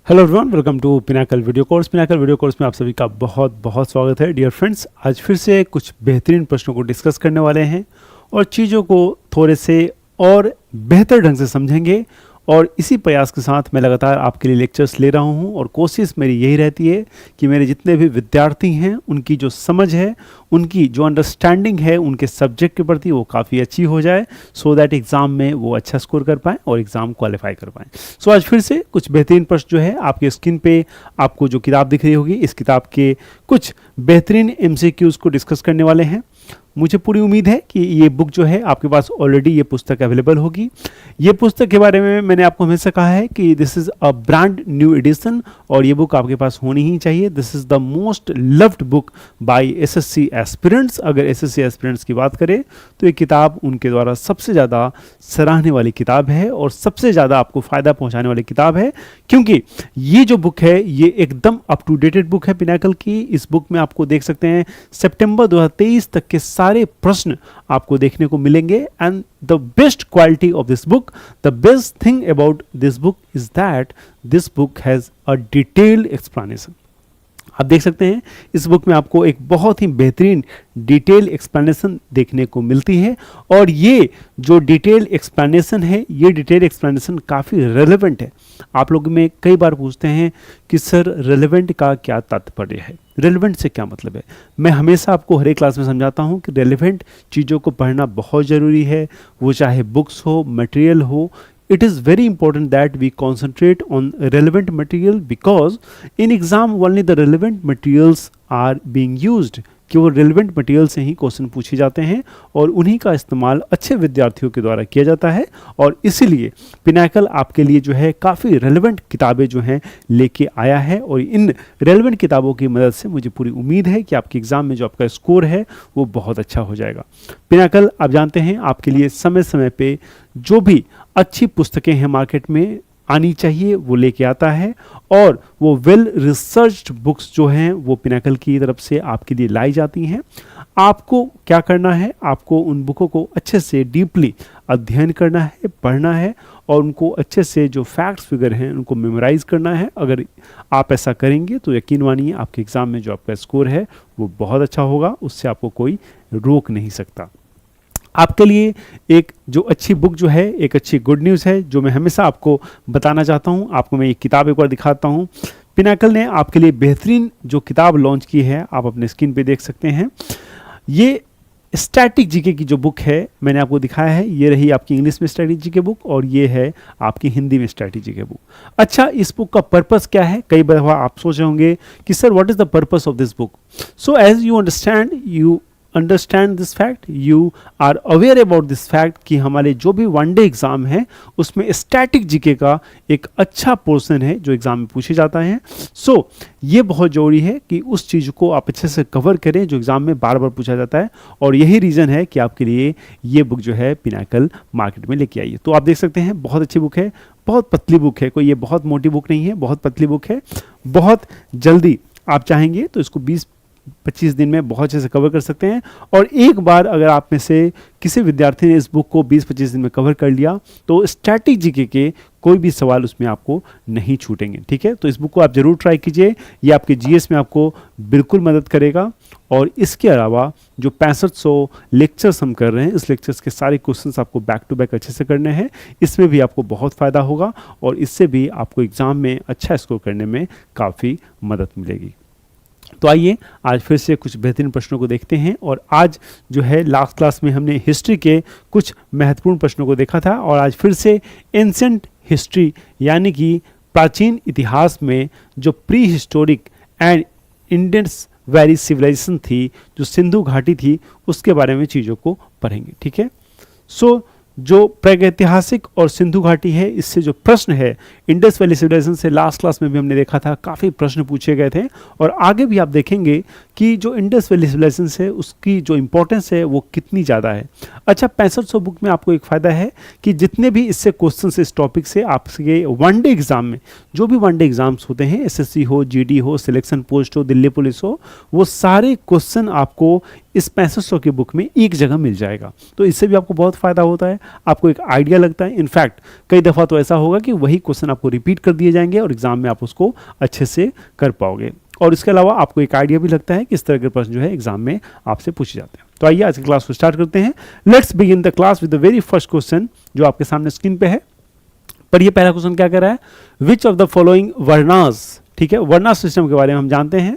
Hello everyone, welcome to Pinnacle video course. Pinnacle video course में आप सभी का बहुत बहुत स्वागत है। डियर फ्रेंड्स, आज फिर से कुछ बेहतरीन प्रश्नों को डिस्कस करने वाले हैं और चीज़ों को थोड़े से और बेहतर ढंग से समझेंगे। और इसी प्रयास के साथ मैं लगातार आपके लिए लेक्चर्स ले रहा हूं और कोशिश मेरी यही रहती है कि मेरे जितने भी विद्यार्थी हैं उनकी जो समझ है, उनकी जो अंडरस्टैंडिंग है उनके सब्जेक्ट के प्रति वो काफ़ी अच्छी हो जाए, सो दैट एग्ज़ाम में वो अच्छा स्कोर कर पाएँ और एग्ज़ाम क्वालिफाई कर पाएँ। सो आज फिर से कुछ बेहतरीन प्रश्न जो है आपके स्क्रीन पे आपको जो किताब दिख रही होगी, इस किताब के कुछ बेहतरीन MCQs को डिस्कस करने वाले हैं। मुझे पूरी उम्मीद है कि ये बुक जो है आपके पास ऑलरेडी ये पुस्तक अवेलेबल होगी। ये पुस्तक के बारे में मैंने आपको हमेशा कहा है कि this is a brand new edition और ये बुक आपके पास होनी ही चाहिए। This is the most loved book by SSC aspirants. अगर SSC एस्पिरेंट्स की बात करें तो ये किताब उनके द्वारा सबसे ज़्यादा सराहने वाली किताब है और सबसे ज़्यादा आपको फ़ायदा पहुँचाने वाली किताब है, क्योंकि ये जो बुक है ये एकदम अप टू डेटेड बुक है पिनाकल की। इस बुक में आपको देख सकते हैं सितंबर 2023 तक के सारे प्रश्न आपको देखने को मिलेंगे। And the best quality of this book, the best thing about this book is that this book has a detailed explanation. आप देख सकते हैं इस बुक में आपको एक बहुत ही बेहतरीन डिटेल एक्सप्लेनेशन देखने को मिलती है और ये जो डिटेल एक्सप्लेनेशन है, ये डिटेल एक्सप्लेनेशन काफ़ी रेलेवेंट है। आप लोग में कई बार पूछते हैं कि सर रेलेवेंट का क्या तात्पर्य है, रेलेवेंट से क्या मतलब है। मैं हमेशा आपको हर एक क्लास में समझाता हूँ कि रेलेवेंट चीज़ों को पढ़ना बहुत ज़रूरी है, वो चाहे बुक्स हो, मटेरियल हो। It is very important that we concentrate on relevant material because in exam only the relevant materials are being used। केवल रेलिवेंट मटेरियल से ही क्वेश्चन पूछे जाते हैं और उन्हीं का इस्तेमाल अच्छे विद्यार्थियों के द्वारा किया जाता है। और इसीलिए पिनाकल आपके लिए जो है काफ़ी रेलिवेंट किताबें जो हैं लेके आया है और इन रेलिवेंट किताबों की मदद से मुझे पूरी उम्मीद है कि आपके एग्ज़ाम में जो आपका स्कोर है वो बहुत अच्छा हो जाएगा। पिनाकल, आप जानते हैं, आपके लिए समय समय पे जो भी अच्छी पुस्तकें हैं मार्केट में आनी चाहिए वो लेके आता है और वो वेल रिसर्च्ड बुक्स जो हैं वो पिनाकल की तरफ से आपके लिए लाई जाती हैं। आपको क्या करना है, आपको उन बुकों को अच्छे से डीपली अध्ययन करना है, पढ़ना है और उनको अच्छे से जो फैक्ट्स फिगर हैं उनको मेमोराइज करना है। अगर आप ऐसा करेंगे तो यकीन मानिए आपके एग्ज़ाम में जो आपका स्कोर है वो बहुत अच्छा होगा, उससे आपको कोई रोक नहीं सकता। आपके लिए एक जो अच्छी बुक जो है, एक अच्छी गुड न्यूज़ है जो मैं हमेशा आपको बताना चाहता हूँ। आपको मैं एक किताब एक बार दिखाता हूँ। पिनाकल ने आपके लिए बेहतरीन जो किताब लॉन्च की है, आप अपने स्क्रीन पे देख सकते हैं। ये स्टैटिक जीके की जो बुक है मैंने आपको दिखाया है, ये रही आपकी इंग्लिश में स्टैटिक जीके बुक और ये है आपकी हिंदी में स्टैटिक जीके बुक। अच्छा, इस बुक का पर्पस क्या है? कई बार आप सोच रहे होंगे कि sir what is the purpose of this book. So as you understand this fact, you are aware about this fact कि हमारे जो भी वनडे एग्ज़ाम है उसमें स्टैटिक जीके का एक अच्छा पोर्शन है जो एग्ज़ाम में पूछे जाता है। सो ये बहुत ज़रूरी है कि उस चीज़ को आप अच्छे से कवर करें जो एग्ज़ाम में बार बार पूछा जाता है और यही रीज़न है कि आपके लिए ये बुक जो है पिनाकल मार्केट में लेके आई है। तो आप देख सकते हैं बहुत अच्छी बुक है, बहुत पतली बुक है, कोई ये बहुत मोटी बुक नहीं है, बहुत पतली बुक है। बहुत जल्दी आप चाहेंगे तो इसको 20-25 दिन में बहुत अच्छे से कवर कर सकते हैं। और एक बार अगर आप में से किसी विद्यार्थी ने इस बुक को 20-25 दिन में कवर कर लिया तो स्टैटिक जीके के कोई भी सवाल उसमें आपको नहीं छूटेंगे। ठीक है, तो इस बुक को आप जरूर ट्राई कीजिए, ये आपके GS में आपको बिल्कुल मदद करेगा। और इसके अलावा जो 6500 लेक्चर्स हम कर रहे हैं, इस लेक्चर्स के सारे क्वेश्चंस आपको बैक टू बैक अच्छे से करने हैं, इसमें भी आपको बहुत फ़ायदा होगा और इससे भी आपको एग्ज़ाम में अच्छा स्कोर करने में काफ़ी मदद मिलेगी। तो आइए आज फिर से कुछ बेहतरीन प्रश्नों को देखते हैं। और आज जो है लास्ट क्लास में हमने हिस्ट्री के कुछ महत्वपूर्ण प्रश्नों को देखा था और आज फिर से एंशिएंट हिस्ट्री यानी कि प्राचीन इतिहास में जो prehistoric and Indus valley civilization थी, जो सिंधु घाटी थी, उसके बारे में चीज़ों को पढ़ेंगे। ठीक है, सो जो प्रागैतिहासिक और सिंधु घाटी है, इससे जो प्रश्न है इंडस वैली सिविलाइजेशन से लास्ट क्लास में भी हमने देखा था, काफ़ी प्रश्न पूछे गए थे और आगे भी आप देखेंगे कि जो इंडस वैली सिविलाइजेशन है उसकी जो इंपॉर्टेंस है वो कितनी ज़्यादा है। अच्छा, 6500 बुक में आपको एक फ़ायदा है कि जितने भी इससे क्वेश्चन इस टॉपिक से आपके वनडे एग्ज़ाम में, जो भी वनडे एग्ज़ाम्स होते हैं, SSC हो, GD हो, सिलेक्शन पोस्ट हो, दिल्ली पुलिस हो, वो सारे क्वेश्चन आपको इस 6500 की बुक में एक जगह मिल जाएगा। तो इससे भी आपको बहुत फ़ायदा होता है। आपको एक आइडिया लगता है। इनफैक्ट कई दफ़ा तो ऐसा होगा कि वही क्वेश्चन आपको रिपीट कर दिए जाएंगे और एग्जाम में आप उसको अच्छे से कर पाओगे, और इसके अलावा आपको एक आइडिया भी लगता है कि इस तरह के प्रश्न जो है एग्जाम में आपसे पूछे जाते हैं। तो आइए आज की क्लास को स्टार्ट करते हैं। Let's begin the class with the very first question जो आपके सामने स्क्रीन पे है। पर ये पहला क्वेश्चन क्या कर रहा है, विच ऑफ द फॉलोइंग वर्नास, ठीक है, वर्ना सिस्टम के बारे में हम जानते हैं।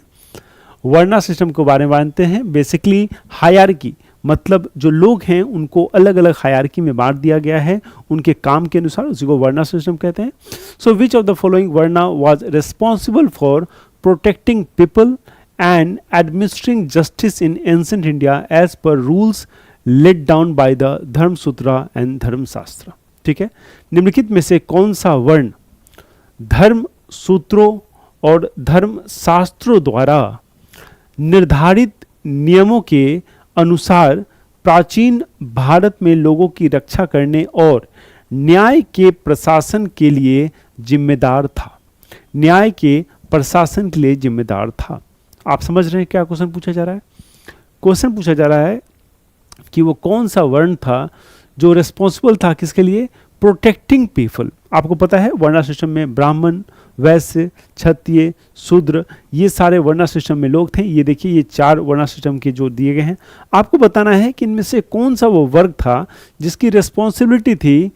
वर्ना सिस्टम के बारे में जानते हैं, बेसिकली हायरार्की, मतलब जो लोग हैं उनको अलग अलग हायरार्की में बांट दिया गया है उनके काम के अनुसार, उसी को वर्ना सिस्टम कहते हैं। So which of the following varna was responsible for protecting people and administering justice in ancient India as per rules laid down by the Dharmasutra and Dharmashastra, ठीक है। निम्नलिखित में से कौन सा वर्ण धर्म सूत्रों और धर्म शास्त्रों द्वारा निर्धारित नियमों के अनुसार प्राचीन भारत में लोगों की रक्षा करने और न्याय के प्रशासन के लिए जिम्मेदार था, न्याय के प्रशासन के लिए जिम्मेदार था। आप समझ रहे हैं क्या क्वेश्चन पूछा जा रहा है? क्वेश्चन पूछा जा रहा है कि वो कौन सा वर्ण था जो रिस्पॉन्सिबल था किसके लिए, प्रोटेक्टिंग पीपल। आपको पता है वर्णा सिस्टम में ब्राह्मण, वैश्य, क्षत्रिय, शूद्र, ये सारे वर्णा सिस्टम में लोग थे। ये देखिए ये 4 वर्णा सिस्टम के जो दिए गए हैं, आपको बताना है कि इनमें से कौन सा वो वर्ग था जिसकी रिस्पॉन्सिबिलिटी थी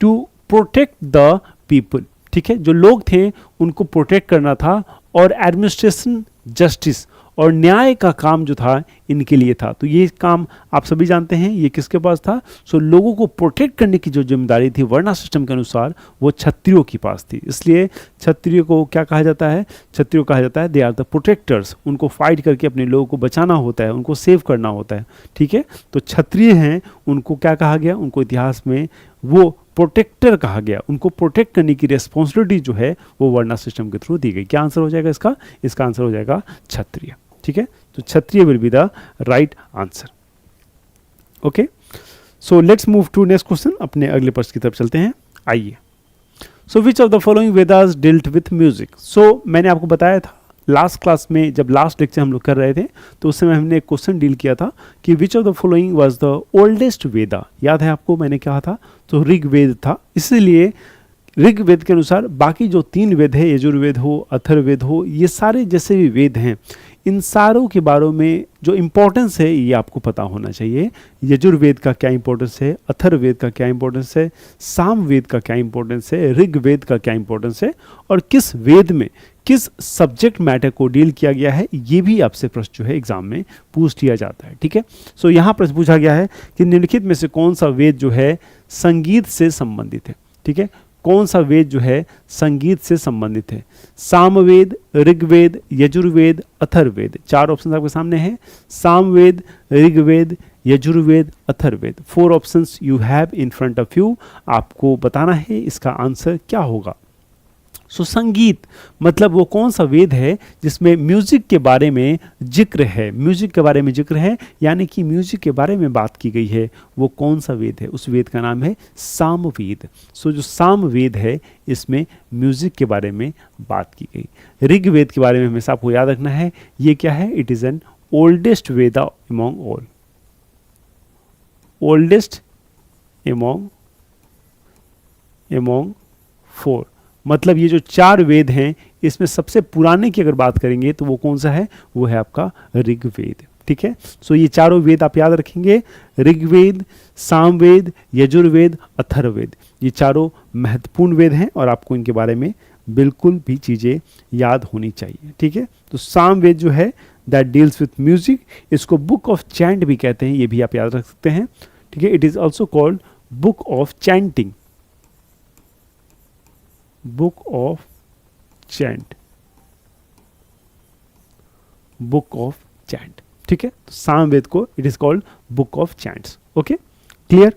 टू प्रोटेक्ट द पीपल, ठीक है, जो लोग थे उनको प्रोटेक्ट करना था, और एडमिनिस्ट्रेशन जस्टिस और न्याय का काम जो था इनके लिए था। तो ये काम आप सभी जानते हैं ये किसके पास था। सो लोगों को प्रोटेक्ट करने की जो जिम्मेदारी थी वर्णा सिस्टम के अनुसार वो क्षत्रियों के पास थी। इसलिए क्षत्रिय को क्या कहा जाता है, क्षत्रिय कहा जाता है दे आर द प्रोटेक्टर्स। उनको फाइट करके अपने लोगों को बचाना होता है, उनको सेव करना होता है, ठीक है। तो क्षत्रिय हैं उनको क्या कहा गया, उनको इतिहास में वो प्रोटेक्टर कहा गया। उनको प्रोटेक्ट करने की रिस्पॉन्सिबिलिटी जो है वो वर्णा सिस्टम के थ्रू दी गई। क्या आंसर हो जाएगा इसका? इसका आंसर हो जाएगा क्षत्रिय, ठीक है। तो Kshatriya will be the right answer. Okay, so let's move to next question. अपने अगले प्रश्न की तरफ चलते हैं, आइए। So which of the following Vedas dealt with music. सो मैंने आपको बताया था लास्ट क्लास में, जब लास्ट लेक्चर हम लोग कर रहे थे तो उस समय हमने एक क्वेश्चन डील किया था कि which of the following was the oldest Veda. याद है आपको मैंने कहा था? तो ऋग्वेद था। इसलिए ऋग्वेद के अनुसार बाकी जो 3 वेद है, यजुर्वेद हो, अथर्ववेद हो, ये सारे जैसे भी वेद हैं इन सारों के बारे में जो इम्पोर्टेंस है ये आपको पता होना चाहिए। यजुर्वेद का क्या इंपॉर्टेंस है, अथर्ववेद का क्या इंपॉर्टेंस है, सामवेद का क्या इंपॉर्टेंस है, ऋग्वेद का क्या इंपॉर्टेंस है, और किस वेद में किस सब्जेक्ट मैटर को डील किया गया है, ये भी आपसे प्रश्न जो है एग्जाम में पूछ लिया जाता है, ठीक है। सो यहाँ प्रश्न पूछा गया है कि निम्नलिखित में से कौन सा वेद जो है संगीत से संबंधित है, ठीक है। कौन सा वेद जो है संगीत से संबंधित है? सामवेद, ऋग्वेद, यजुर्वेद, अथर्ववेद। 4 ऑप्शन आपके सामने हैं, Samaveda, Rigveda, Yajurveda, Atharvaveda. 4 options you have in front of you. आपको बताना है इसका आंसर क्या होगा। सो संगीत मतलब वो कौन सा वेद है जिसमें म्यूजिक के बारे में जिक्र है, म्यूजिक के बारे में जिक्र है, यानी कि म्यूजिक के बारे में बात की गई है, वो कौन सा वेद है? उस वेद का नाम है सामवेद। सो जो सामवेद है इसमें म्यूजिक के बारे में बात की गई। ऋग्वेद के बारे में हमेशा आपको याद रखना है, ये क्या है? It is an oldest Veda among all, oldest among 4। मतलब ये जो 4 वेद हैं इसमें सबसे पुराने की अगर बात करेंगे तो वो कौन सा है? वो है आपका ऋग्वेद, ठीक है। सो ये चारों वेद आप याद रखेंगे, ऋग्वेद, सामवेद, यजुर्वेद, अथर्ववेद। ये चारों महत्वपूर्ण वेद हैं और आपको इनके बारे में बिल्कुल भी चीज़ें याद होनी चाहिए, ठीक है। तो सामवेद जो है दैट डील्स विथ म्यूजिक, इसको बुक ऑफ चैंट भी कहते हैं, ये भी आप याद रख सकते हैं, ठीक है। It is also called book of chanting, book of chant, book of chant, ठीक है। तो सामवेद को it is called book of chants. Okay, clear?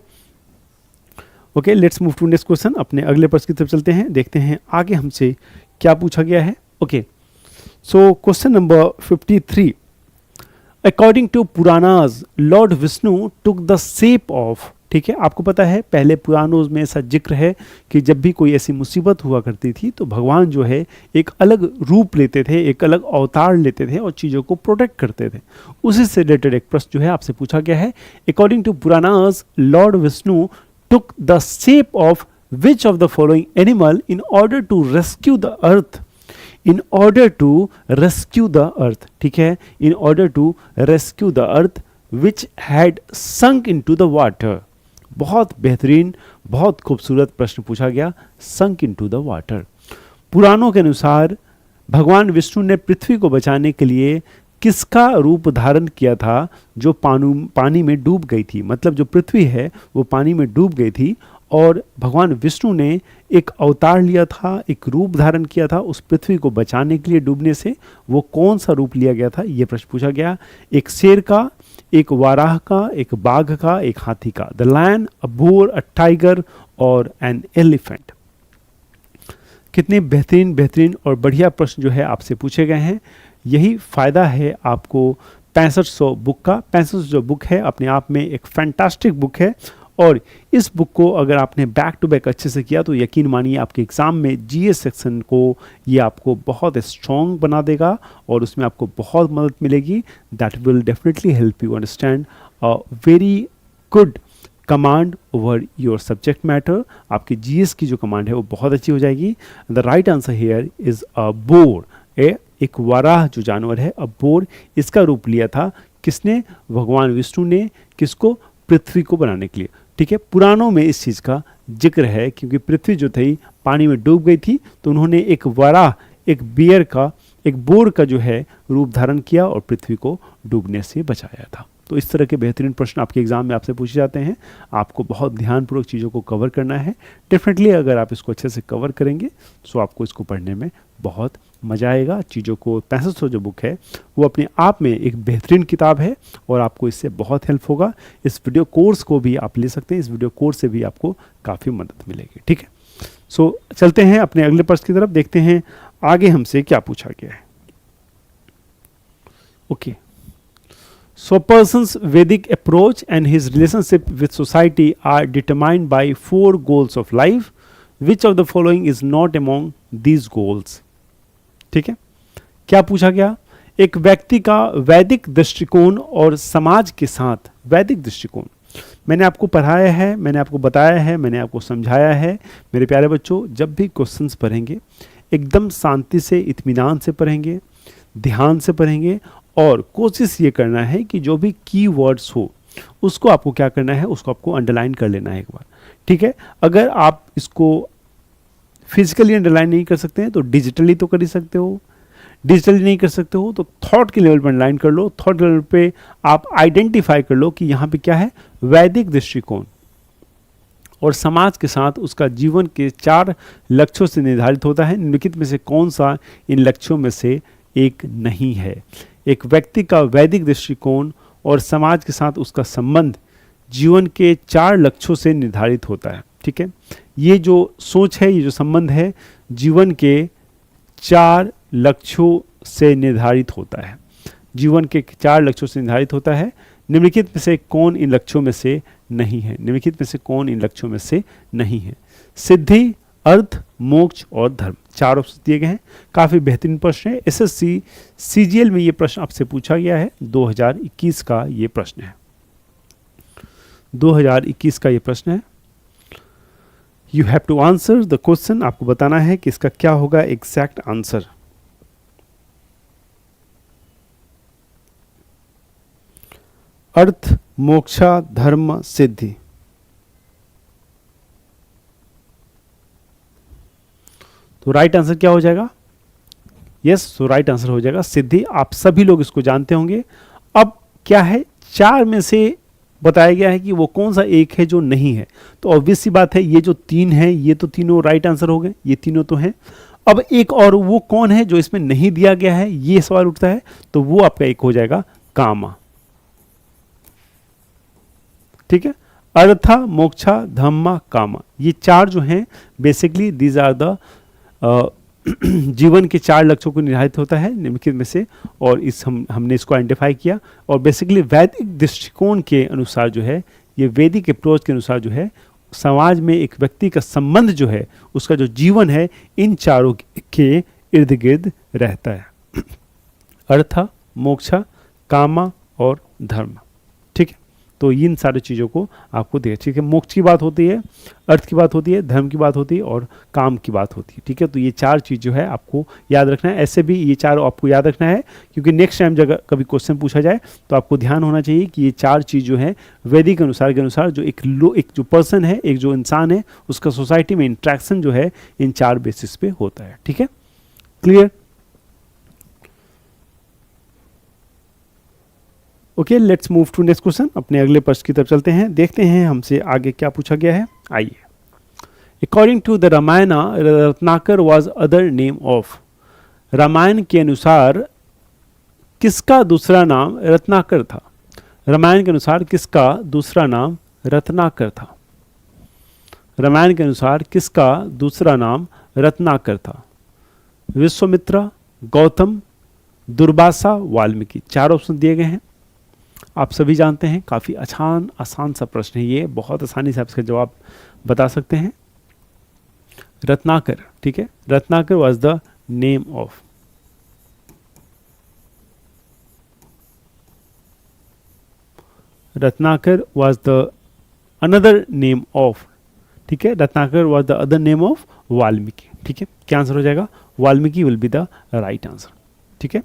Okay, let's move to next question. अपने अगले प्रश्न की तरफ चलते हैं, देखते हैं आगे हमसे क्या पूछा गया है। Okay, so question number 53। According to Puranas Lord Vishnu took the shape of, ठीक है। आपको पता है पहले पुराणों में ऐसा जिक्र है कि जब भी कोई ऐसी मुसीबत हुआ करती थी तो भगवान जो है एक अलग रूप लेते थे, एक अलग अवतार लेते थे और चीज़ों को प्रोटेक्ट करते थे। उसी से रिलेटेड एक प्रश्न जो है आपसे पूछा गया है। According to Puranas lord Vishnu took the shape of which of the following animal in order to rescue the earth? In order to rescue the earth, ठीक है, in order to rescue the earth which had sunk into the water. बहुत बेहतरीन, बहुत खूबसूरत प्रश्न पूछा गया, sunk into the water. पुराणों के अनुसार भगवान विष्णु ने पृथ्वी को बचाने के लिए किसका रूप धारण किया था जो पानी में डूब गई थी? मतलब जो पृथ्वी है वो पानी में डूब गई थी और भगवान विष्णु ने एक अवतार लिया था, एक रूप धारण किया था उस पृथ्वी को बचाने के लिए डूबने से. वो कौन सा रूप लिया गया था, ये प्रश्न पूछा गया. एक शेर का, एक वाराह का, एक बाघ का, एक हाथी का. The lion, a boar, a tiger और एन एलिफेंट. कितने बेहतरीन बेहतरीन और बढ़िया प्रश्न जो है आपसे पूछे गए हैं. यही फ़ायदा है आपको 6500 बुक का. 6500 बुक है अपने आप में एक फैंटास्टिक बुक है और इस बुक को अगर आपने बैक टू बैक अच्छे से किया तो यकीन मानिए आपके एग्ज़ाम में जीएस सेक्शन को ये आपको बहुत स्ट्रॉन्ग बना देगा और उसमें आपको बहुत मदद मिलेगी. That will definitely help you understand a very good command over your subject matter. आपकी जीएस की जो कमांड है वो बहुत अच्छी हो जाएगी. The right answer here is a bore. एक वाराह जो जानवर है, अ बोर, इसका रूप लिया था किसने? भगवान विष्णु ने. किसको? पृथ्वी को बनाने के लिए. ठीक है, पुराणों में इस चीज़ का जिक्र है क्योंकि पृथ्वी जो थी पानी में डूब गई थी तो उन्होंने एक वाराह, एक बियर का, एक बोर का जो है रूप धारण किया और पृथ्वी को डूबने से बचाया था. तो इस तरह के बेहतरीन प्रश्न आपके एग्जाम में आपसे पूछे जाते हैं. आपको बहुत ध्यानपूर्वक चीज़ों को कवर करना है. डेफिनेटली अगर आप इसको अच्छे से कवर करेंगे तो आपको इसको पढ़ने में बहुत मज़ा आएगा. चीज़ों को 6500 जो बुक है वो अपने आप में एक बेहतरीन किताब है और आपको इससे बहुत हेल्प होगा. इस वीडियो कोर्स को भी आप ले सकते हैं. इस वीडियो कोर्स से भी आपको काफ़ी मदद मिलेगी. ठीक है, सो चलते हैं अपने अगले प्रश्न की तरफ. देखते हैं आगे हमसे क्या पूछा गया है. Okay, so person's Vedic approach and his relationship with society are determined by 4 goals of life. Which of the following is not among these goals? ठीक है, क्या पूछा गया? एक व्यक्ति का वैदिक दृष्टिकोण और समाज के साथ वैदिक दृष्टिकोण. मैंने आपको पढ़ाया है, मैंने आपको बताया है, मैंने आपको समझाया है. मेरे प्यारे बच्चों, जब भी क्वेश्चंस पढ़ेंगे एकदम शांति से, इत्मीनान से पढ़ेंगे, ध्यान से पढ़ेंगे और कोशिश ये करना है कि जो भी कीवर्ड्स हो उसको आपको क्या करना है, उसको आपको अंडरलाइन कर लेना है एक बार. ठीक है, अगर आप इसको फिजिकली अंडरलाइन नहीं कर सकते हैं तो डिजिटली तो कर ही सकते हो. डिजिटली नहीं कर सकते हो तो थॉट के लेवल पर अंडरलाइन कर लो. थॉट लेवल पे आप आइडेंटिफाई कर लो कि यहाँ पे क्या है, वैदिक दृष्टिकोण और समाज के साथ उसका जीवन के 4 लक्ष्यों से निर्धारित होता है. निम्नलिखित में से कौन सा इन लक्ष्यों में से एक नहीं है? एक व्यक्ति का वैदिक दृष्टिकोण और समाज के साथ उसका संबंध जीवन के 4 लक्ष्यों से निर्धारित होता है. ठीक है, ये जो सोच है, ये जो संबंध है, जीवन के 4 लक्ष्यों से निर्धारित होता है. जीवन के 4 लक्ष्यों से निर्धारित होता है. निम्नलिखित में से कौन इन लक्ष्यों में से नहीं है? निम्नलिखित में से कौन इन लक्ष्यों में से नहीं है? सिद्धि, अर्थ, मोक्ष और धर्म. 4 ऑप्शन दिए गए हैं. काफ़ी बेहतरीन प्रश्न है. एसएससी सीजीएल में ये प्रश्न आपसे पूछा गया है. 2021 का ये प्रश्न है. 2021 का ये प्रश्न है. You have to answer the question. आपको बताना है कि इसका क्या होगा एग्जैक्ट आंसर. अर्थ, मोक्षा, धर्म, सिद्धि. तो राइट आंसर क्या हो जाएगा? यस, तो राइट आंसर हो जाएगा सिद्धि. आप सभी लोग इसको जानते होंगे. अब क्या है, 4 में से बताया गया है कि वो कौन सा एक है जो नहीं है. तो ऑब्वियस सी बात है, ये जो 3 है ये तो तीनों राइट आंसर हो गए. ये तीनों तो हैं. अब एक और वो कौन है जो इसमें नहीं दिया गया है, ये सवाल उठता है. तो वो आपका एक हो जाएगा कामा. ठीक है, अर्था, मोक्षा, धम्मा, कामा. ये 4 जो हैं बेसिकली दीज आर द जीवन के 4 लक्ष्यों को निर्धारित होता है निम्नलिखित में से. और इस हमने इसको आइडेंटिफाई किया और बेसिकली वैदिक दृष्टिकोण के अनुसार जो है, ये वैदिक अप्रोच के अनुसार जो है, समाज में एक व्यक्ति का संबंध जो है, उसका जो जीवन है, इन 4 के इर्द गिर्द रहता है. अर्थ, मोक्षा, कामा और धर्म. ठीक है, तो इन सारी चीज़ों को आपको देखिए, ठीक है। मोक्ष की बात होती है, अर्थ की बात होती है, धर्म की बात होती है और काम की बात होती है, ठीक है। तो ये 4 चीज़ जो है आपको याद रखना है। ऐसे भी ये 4 आपको याद रखना है, क्योंकि नेक्स्ट टाइम जब कभी क्वेश्चन पूछा जाए तो आपको ध्यान होना चाहिए कि ये 4 चीज़ जो है वैदिक अनुसार के अनुसार जो एक जो पर्सन है, एक जो इंसान है, उसका सोसाइटी में इंट्रैक्शन जो है इन 4 बेसिस पे होता है, ठीक है। Clear? Okay, let's move to next question. अपने अगले प्रश्न की तरफ चलते हैं, देखते हैं हमसे आगे क्या पूछा गया है। आइए। According to the Ramayana, Ratnakar was other name of. Ramayana के अनुसार किसका दूसरा नाम रत्नाकर था? रामायण के अनुसार किसका दूसरा नाम रत्नाकर था? रामायण के अनुसार किसका दूसरा नाम रत्नाकर था? विश्वामित्र, गौतम, दुर्वासा, वाल्मीकि। 4 ऑप्शन दिए गए हैं, आप सभी जानते हैं। काफ़ी आसान सा प्रश्न है ये, बहुत आसानी से आप इसका जवाब बता सकते हैं। रत्नाकर, ठीक है। Ratnakar was the name of. Ratnakar was the another name of, ठीक है। Ratnakar was the other name of Valmiki, ठीक है। क्या आंसर हो जाएगा? Valmiki will be the right answer, ठीक है।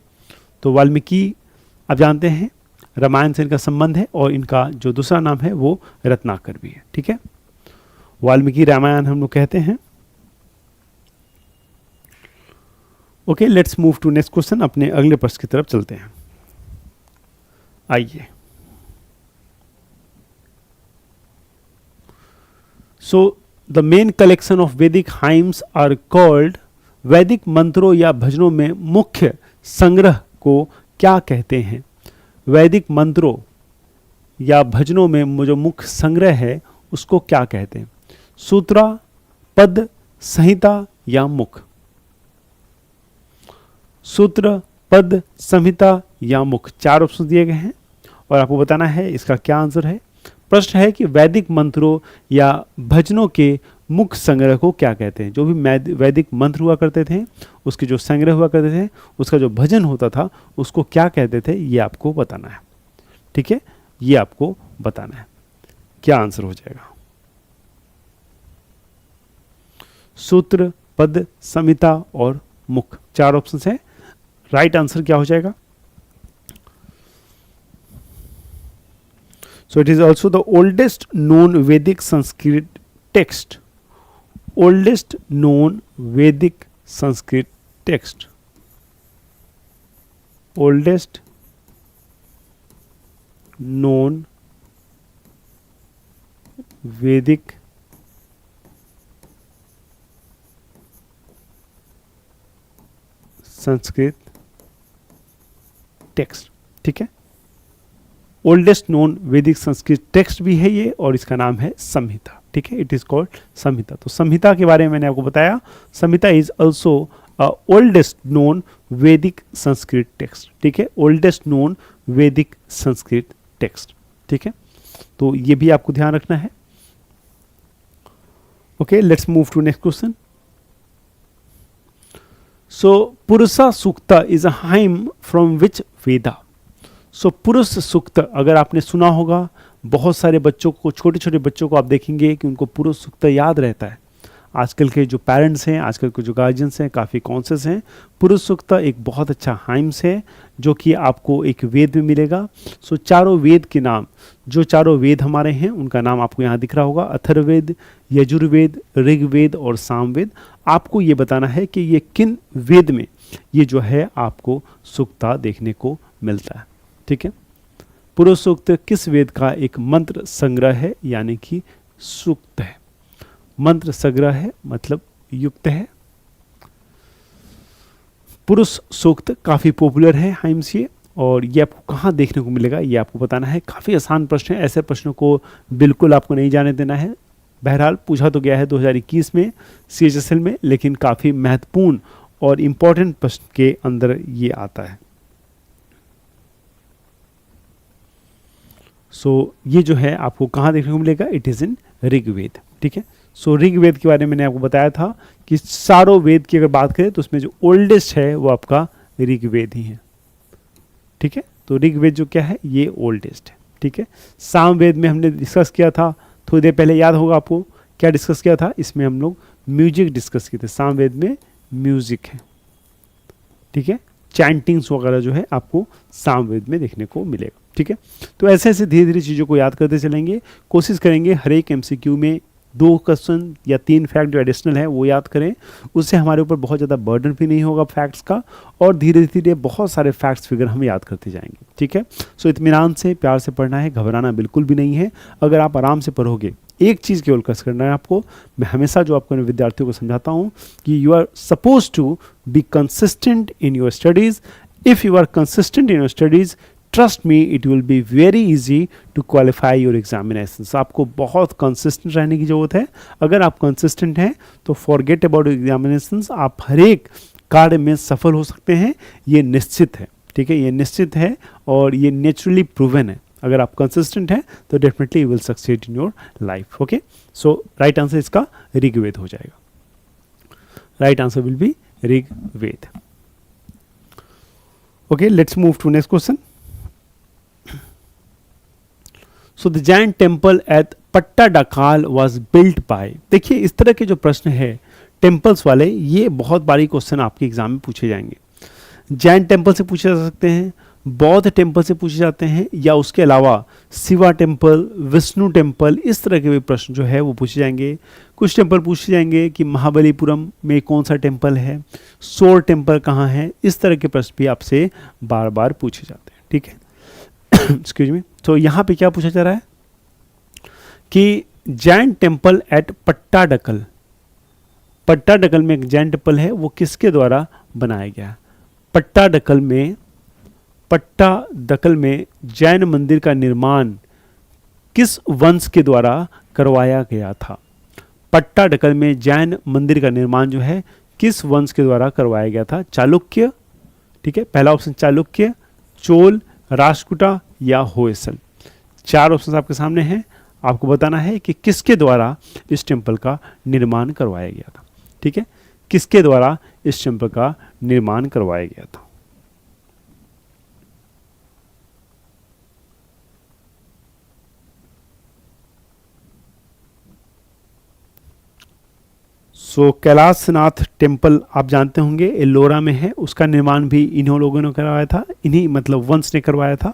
तो वाल्मीकि आप जानते हैं रामायण से इनका संबंध है और इनका जो दूसरा नाम है वो रत्नाकर भी है, ठीक है। वाल्मीकि रामायण हम लोग कहते हैं। Okay, let's move to next question. अपने अगले प्रश्न की तरफ चलते हैं। आइए। So the main collection of Vedic hymns are called. वैदिक मंत्रों या भजनों में मुख्य संग्रह को क्या कहते हैं? वैदिक मंत्रों या भजनों में जो मुख्य संग्रह है उसको क्या कहते हैं? सूत्रा, पद, संहिता या मुख? सूत्र, पद, संहिता या मुख, 4 ऑप्शन दिए गए हैं और आपको बताना है इसका क्या आंसर है। प्रश्न है कि वैदिक मंत्रों या भजनों के मुख्य संग्रह को क्या कहते हैं? जो भी वैदिक मंत्र हुआ करते थे, उसके जो संग्रह हुआ करते थे, उसका जो भजन होता था, उसको क्या कहते थे, ये आपको बताना है, ठीक है। ये आपको बताना है। क्या आंसर हो जाएगा? सूत्र, पद, संहिता और मुख, 4 ऑप्शन है। राइट आंसर क्या हो जाएगा? So it is also the oldest known Vedic Sanskrit text. Oldest known Vedic Sanskrit text. Oldest known Vedic Sanskrit text, ठीक है। ओल्डेस्ट नोन वैदिक संस्कृत टेक्स्ट भी है ये और इसका नाम है संहिता, ठीक है। इट इज कॉल्ड संहिता। तो संहिता के बारे में मैंने आपको बताया। संहिता इज ऑल्सो ओल्डेस्ट नोन वैदिक संस्कृत टेक्स्ट, ठीक है। ओल्डेस्ट नोन वैदिक संस्कृत टेक्स्ट, ठीक है। तो ये भी आपको ध्यान रखना है। Okay, let's move to next question. So Purusha Sukta is a hymn from which Veda? So Purusha Sukta अगर आपने सुना होगा, बहुत सारे बच्चों को, छोटे छोटे बच्चों को आप देखेंगे कि उनको पुरुष सूक्त याद रहता है। आजकल के जो पेरेंट्स हैं, आजकल के जो गार्जियंस हैं, काफ़ी कॉन्शियस हैं। पुरुष सूक्त एक बहुत अच्छा हाइम्स है जो कि आपको एक वेद में मिलेगा। सो चारों वेद के नाम, जो चारों वेद हमारे हैं उनका नाम आपको यहाँ दिख रहा होगा, अथर्ववेद, यजुर्वेद, ऋग्वेद और सामवेद। आपको ये बताना है कि ये किन वेद में ये जो है आपको सूक्ता देखने को मिलता है, ठीक है। पुरुष सूक्त किस वेद का एक मंत्र संग्रह है, यानी कि सूक्त है, मंत्र संग्रह है, मतलब युक्त है। पुरुष सूक्त काफ़ी पॉपुलर है हाइम्स ये, और ये आपको कहाँ देखने को मिलेगा ये आपको बताना है। काफ़ी आसान प्रश्न है, ऐसे प्रश्नों को बिल्कुल आपको नहीं जाने देना है। बहरहाल पूछा तो गया है 2021 में CHSL में, लेकिन काफ़ी महत्वपूर्ण और इम्पॉर्टेंट प्रश्न के अंदर ये आता है। सो ये जो है आपको कहाँ देखने को मिलेगा? इट इज़ इन ऋग्वेद, ठीक है। सो ऋग्वेद के बारे में मैंने आपको बताया था कि चारों वेद की अगर बात करें तो उसमें जो ओल्डेस्ट है वो आपका ऋग्वेद ही है, ठीक है। तो ऋग्वेद जो क्या है, ये ओल्डेस्ट है, ठीक है। सामवेद में हमने डिस्कस किया था थोड़ी देर पहले, याद होगा आपको क्या डिस्कस किया था, इसमें हम लोग म्यूजिक डिस्कस किए थे। सामवेद में म्यूजिक है, ठीक है। चैंटिंग्स वगैरह जो है आपको सामवेद में देखने को मिलेगा, ठीक है। तो ऐसे ऐसे धीरे धीरे चीज़ों को याद करते चलेंगे, कोशिश करेंगे हर एक एमसीक्यू में 2 क्वेश्चन या 3 फैक्ट जो एडिशनल है वो याद करें। उससे हमारे ऊपर बहुत ज़्यादा बर्डन भी नहीं होगा फैक्ट्स का, और धीरे धीरे बहुत सारे फैक्ट्स फिगर हम याद करते जाएंगे, ठीक है। सो इत्मीनान से प्यार से पढ़ना है, घबराना बिल्कुल भी नहीं है। अगर आप आराम से पढ़ोगे, एक चीज़ केवल कस करना है आपको, मैं हमेशा जो आपको विद्यार्थियों को समझाता हूँ कि you are suppose to be consistent in your studies. If you are consistent in your studies, trust me, it will be very easy to qualify your examinations. आपको बहुत कंसिस्टेंट रहने की ज़रूरत है। अगर आप कंसिस्टेंट हैं तो फॉरगेट अबाउट एग्जामिनेशंस, आप हर एक कार्य में सफल हो सकते हैं, ये निश्चित है, ठीक है। ये निश्चित है और ये नेचुरली प्रूवन है। अगर आप कंसिस्टेंट हैं तो definitely you will succeed in your life, okay. So right answer इसका ऋग्वेद हो जाएगा। Right answer will be Rigveda. Okay, let's move to next question. So the Jain temple at Pattadakal was built by. देखिए इस तरह के जो प्रश्न है टेम्पल्स वाले, ये बहुत बारी क्वेश्चन आपके एग्जाम में पूछे जाएंगे। जैन टेम्पल से पूछे जा सकते हैं, बौद्ध टेम्पल से पूछे जाते हैं, या उसके अलावा शिवा टेम्पल, विष्णु टेम्पल, इस तरह के भी प्रश्न जो है वो पूछे जाएंगे। कुछ टेम्पल पूछे जाएंगे कि महाबलीपुरम में कौन सा टेम्पल है, सोर टेम्पल कहाँ है, इस तरह के प्रश्न भी आपसे बार बार पूछे जाते हैं, ठीक है। Excuse me. तो यहाँ पे क्या पूछा जा रहा है कि जैन टेम्पल एट पट्टाडकल, पट्टाडकल में एक जैन टेम्पल है, वो किसके द्वारा बनाया गया। पट्टाडकल में जैन मंदिर का निर्माण किस वंश के द्वारा करवाया गया था। पट्टाडकल में जैन मंदिर का निर्माण जो है किस वंश के द्वारा करवाया गया था। चालुक्य, ठीक है, पहला ऑप्शन चालुक्य, चोल, राष्ट्रकूटा या होयसल। 4 ऑप्शन आपके सामने हैं, आपको बताना है कि किसके द्वारा इस टेम्पल का निर्माण करवाया गया था, ठीक है। किसके द्वारा इस टेम्पल का निर्माण करवाया गया था। सो कैलाशनाथ टेम्पल आप जानते होंगे एल्लोरा में है, उसका निर्माण भी इन्हीं लोगों ने करवाया था, इन्हीं मतलब वंश ने करवाया था।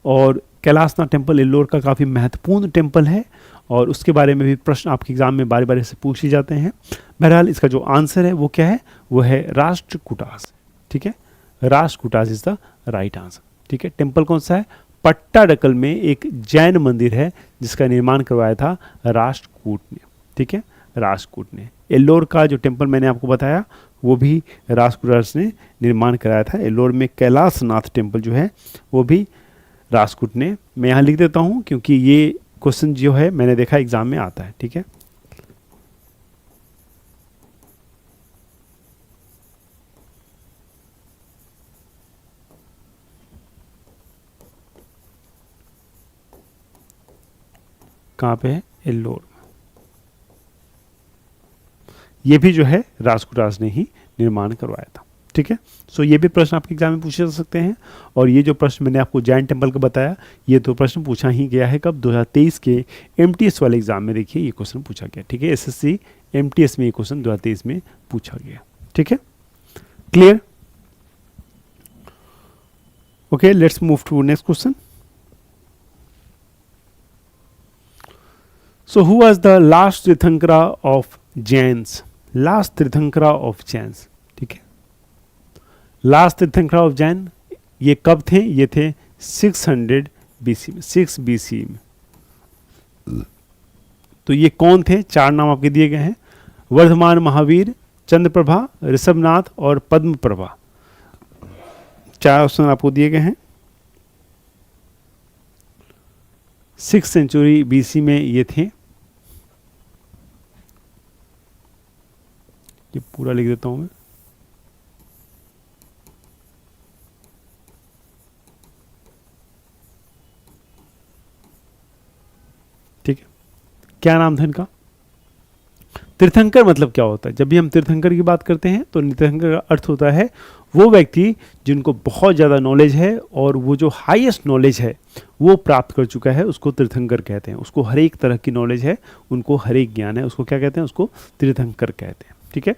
और कैलाशनाथ टेम्पल एल्लोर का काफ़ी महत्वपूर्ण टेम्पल है और उसके बारे में भी प्रश्न आपके एग्जाम में बारी बारी से पूछ ही जाते हैं। बहरहाल इसका जो आंसर है वो क्या है, वो है राष्ट्रकूटास, ठीक है। Rashtrakutas is the right answer, ठीक है। टेम्पल कौन सा है, पट्टाडकल में एक जैन मंदिर है जिसका निर्माण करवाया था राष्ट्रकूट ने, ठीक है, राष्ट्रकूट ने। एल्लोर का जो टेम्पल मैंने आपको बताया वो भी राष्ट्रकूटास ने निर्माण कराया था। एल्लोर में कैलाशनाथ टेम्पल जो है वो भी राष्ट्रकूट ने। मैं यहाँ लिख देता हूँ क्योंकि ये क्वेश्चन जो है मैंने देखा एग्जाम में आता है, ठीक है। कहाँ पे है, एल्लोर। ये भी जो है राष्ट्रकूटास ने ही निर्माण करवाया था, ठीक है। सो ये भी प्रश्न आपके एग्जाम में पूछे जा सकते हैं। और ये जो प्रश्न मैंने आपको जैन टेम्पल का बताया, ये तो प्रश्न पूछा ही गया है कब, 2023 के एमटीएस वाले एग्जाम में। देखिए ये क्वेश्चन पूछा गया, ठीक है। एसएससी एमटीएस में ये क्वेश्चन 2023 में पूछा गया, ठीक है। Clear, okay, let's move to next question. So who was the last Tirthankara of Jains, last Tirthankara of Jains, ठीक है। लास्ट तीर्थंकरा ऑफ जैन ये कब थे, ये थे 600 बीसी में, 6 बीसी में। तो ये कौन थे, 4 नाम आपके दिए गए हैं, वर्धमान महावीर, चंद्रप्रभा, ऋषभनाथ और पद्मप्रभा। 4 ऑप्शन आपको दिए गए हैं। 6th सेंचुरी बीसी में ये थे, ये पूरा लिख देता हूं मैं। ठीक है, क्या नाम था इनका। तीर्थंकर मतलब क्या होता है, जब भी हम तीर्थंकर की बात करते हैं तो तीर्थंकर का अर्थ होता है वो व्यक्ति जिनको बहुत ज़्यादा नॉलेज है और वो जो हाईएस्ट नॉलेज है वो प्राप्त कर चुका है, उसको तीर्थंकर कहते हैं। उसको हर एक तरह की नॉलेज है, उनको हर एक ज्ञान है, उसको क्या कहते हैं, उसको तीर्थंकर कहते हैं। ठीक है।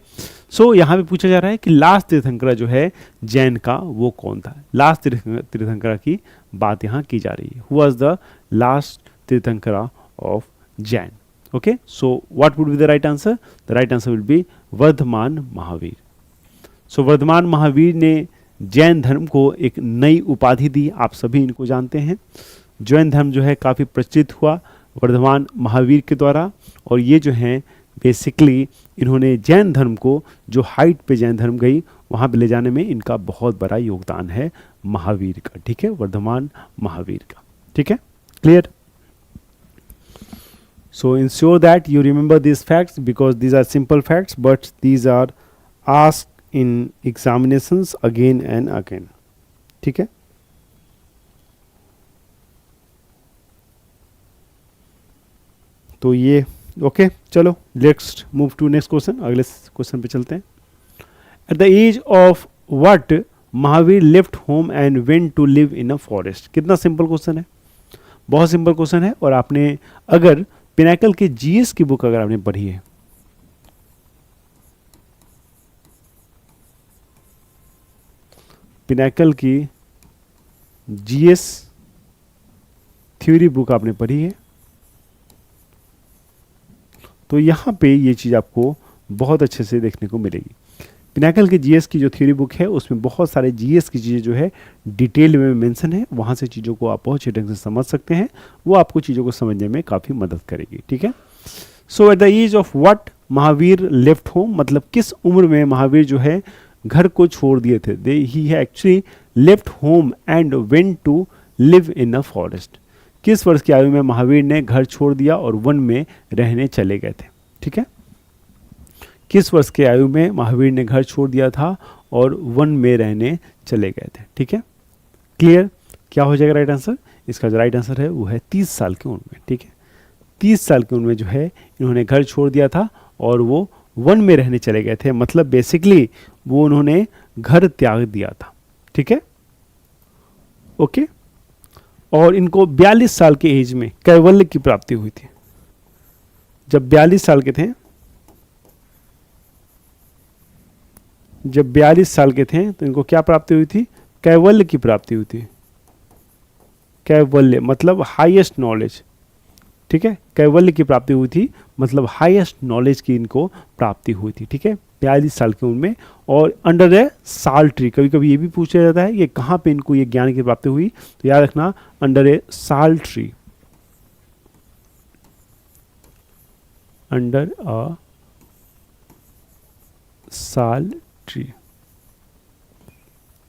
सो यहाँ पे पूछा जा रहा है कि लास्ट तीर्थंकर जो है जैन का वो कौन था। लास्ट तीर्थंकर की बात यहाँ की जा रही है। Who was the last Tirthankar of Jain. Okay, so what would be the right answer? The right answer will be Vardhaman Mahavira. So Vardhaman Mahavira ने जैन धर्म को एक नई उपाधि दी। आप सभी इनको जानते हैं। जैन धर्म जो है काफ़ी प्रचलित हुआ वर्धमान महावीर के द्वारा, और ये जो हैं बेसिकली इन्होंने जैन धर्म को जो हाइट पे जैन धर्म गई वहाँ पे ले जाने में इनका बहुत बड़ा योगदान है महावीर का। ठीक है, वर्धमान महावीर का। ठीक है, clear? So ensure that you remember these facts because these are simple facts, but these are asked in examinations again and again. ठीक है? तो ये ओके, चलो let's move to next question. अगले क्वेश्चन पे चलते हैं। At the age of what Mahavir left home and went to live in a forest. कितना सिंपल क्वेश्चन है, बहुत सिंपल क्वेश्चन है। और आपने अगर पिनाकल के जीएस की बुक अगर आपने पढ़ी है, पिनाकल की जीएस थ्योरी बुक आपने पढ़ी है, तो यहां पे ये चीज आपको बहुत अच्छे से देखने को मिलेगी। पिनाकल के जीएस की जो थ्योरी बुक है उसमें बहुत सारे जीएस की चीज़ें जो है डिटेल में मेंशन है। वहां से चीज़ों को आप बहुत अच्छे ढंग से समझ सकते हैं, वो आपको चीज़ों को समझने में काफ़ी मदद करेगी। ठीक है। So at the age of what Mahavir left home, मतलब किस उम्र में महावीर जो है घर को छोड़ दिए थे। They he actually left home and went to live in a forest. किस वर्ष की आयु में महावीर ने घर छोड़ दिया और वन में रहने चले गए थे। ठीक है, किस वर्ष के आयु में महावीर ने घर छोड़ दिया था और वन में रहने चले गए थे। ठीक है, क्लियर? क्या हो जाएगा राइट आंसर? इसका जो राइट आंसर है वो है 30 साल की उम्र में। ठीक है, 30 साल की उम्र में जो है इन्होंने घर छोड़ दिया था और वो वन में रहने चले गए थे। मतलब बेसिकली वो उन्होंने घर त्याग दिया था। ठीक है, ओके। और इनको 42 साल के एज में कैवल्य की प्राप्ति हुई थी। जब 42 साल के थे, जब 42 साल के थे तो इनको क्या प्राप्ति हुई थी? कैवल्य की प्राप्ति हुई थी। कैवल्य मतलब हाईएस्ट नॉलेज। ठीक है, कैवल्य की प्राप्ति हुई थी मतलब हाईएस्ट नॉलेज की इनको प्राप्ति हुई थी। ठीक है, 42 साल की उम्र में और अंडर ए साल ट्री। कभी कभी ये भी पूछा जाता है कि कहाँ पे इनको ये ज्ञान की प्राप्ति हुई, तो याद रखना अंडर ए साल ट्री। अंडर अ साल ट्री,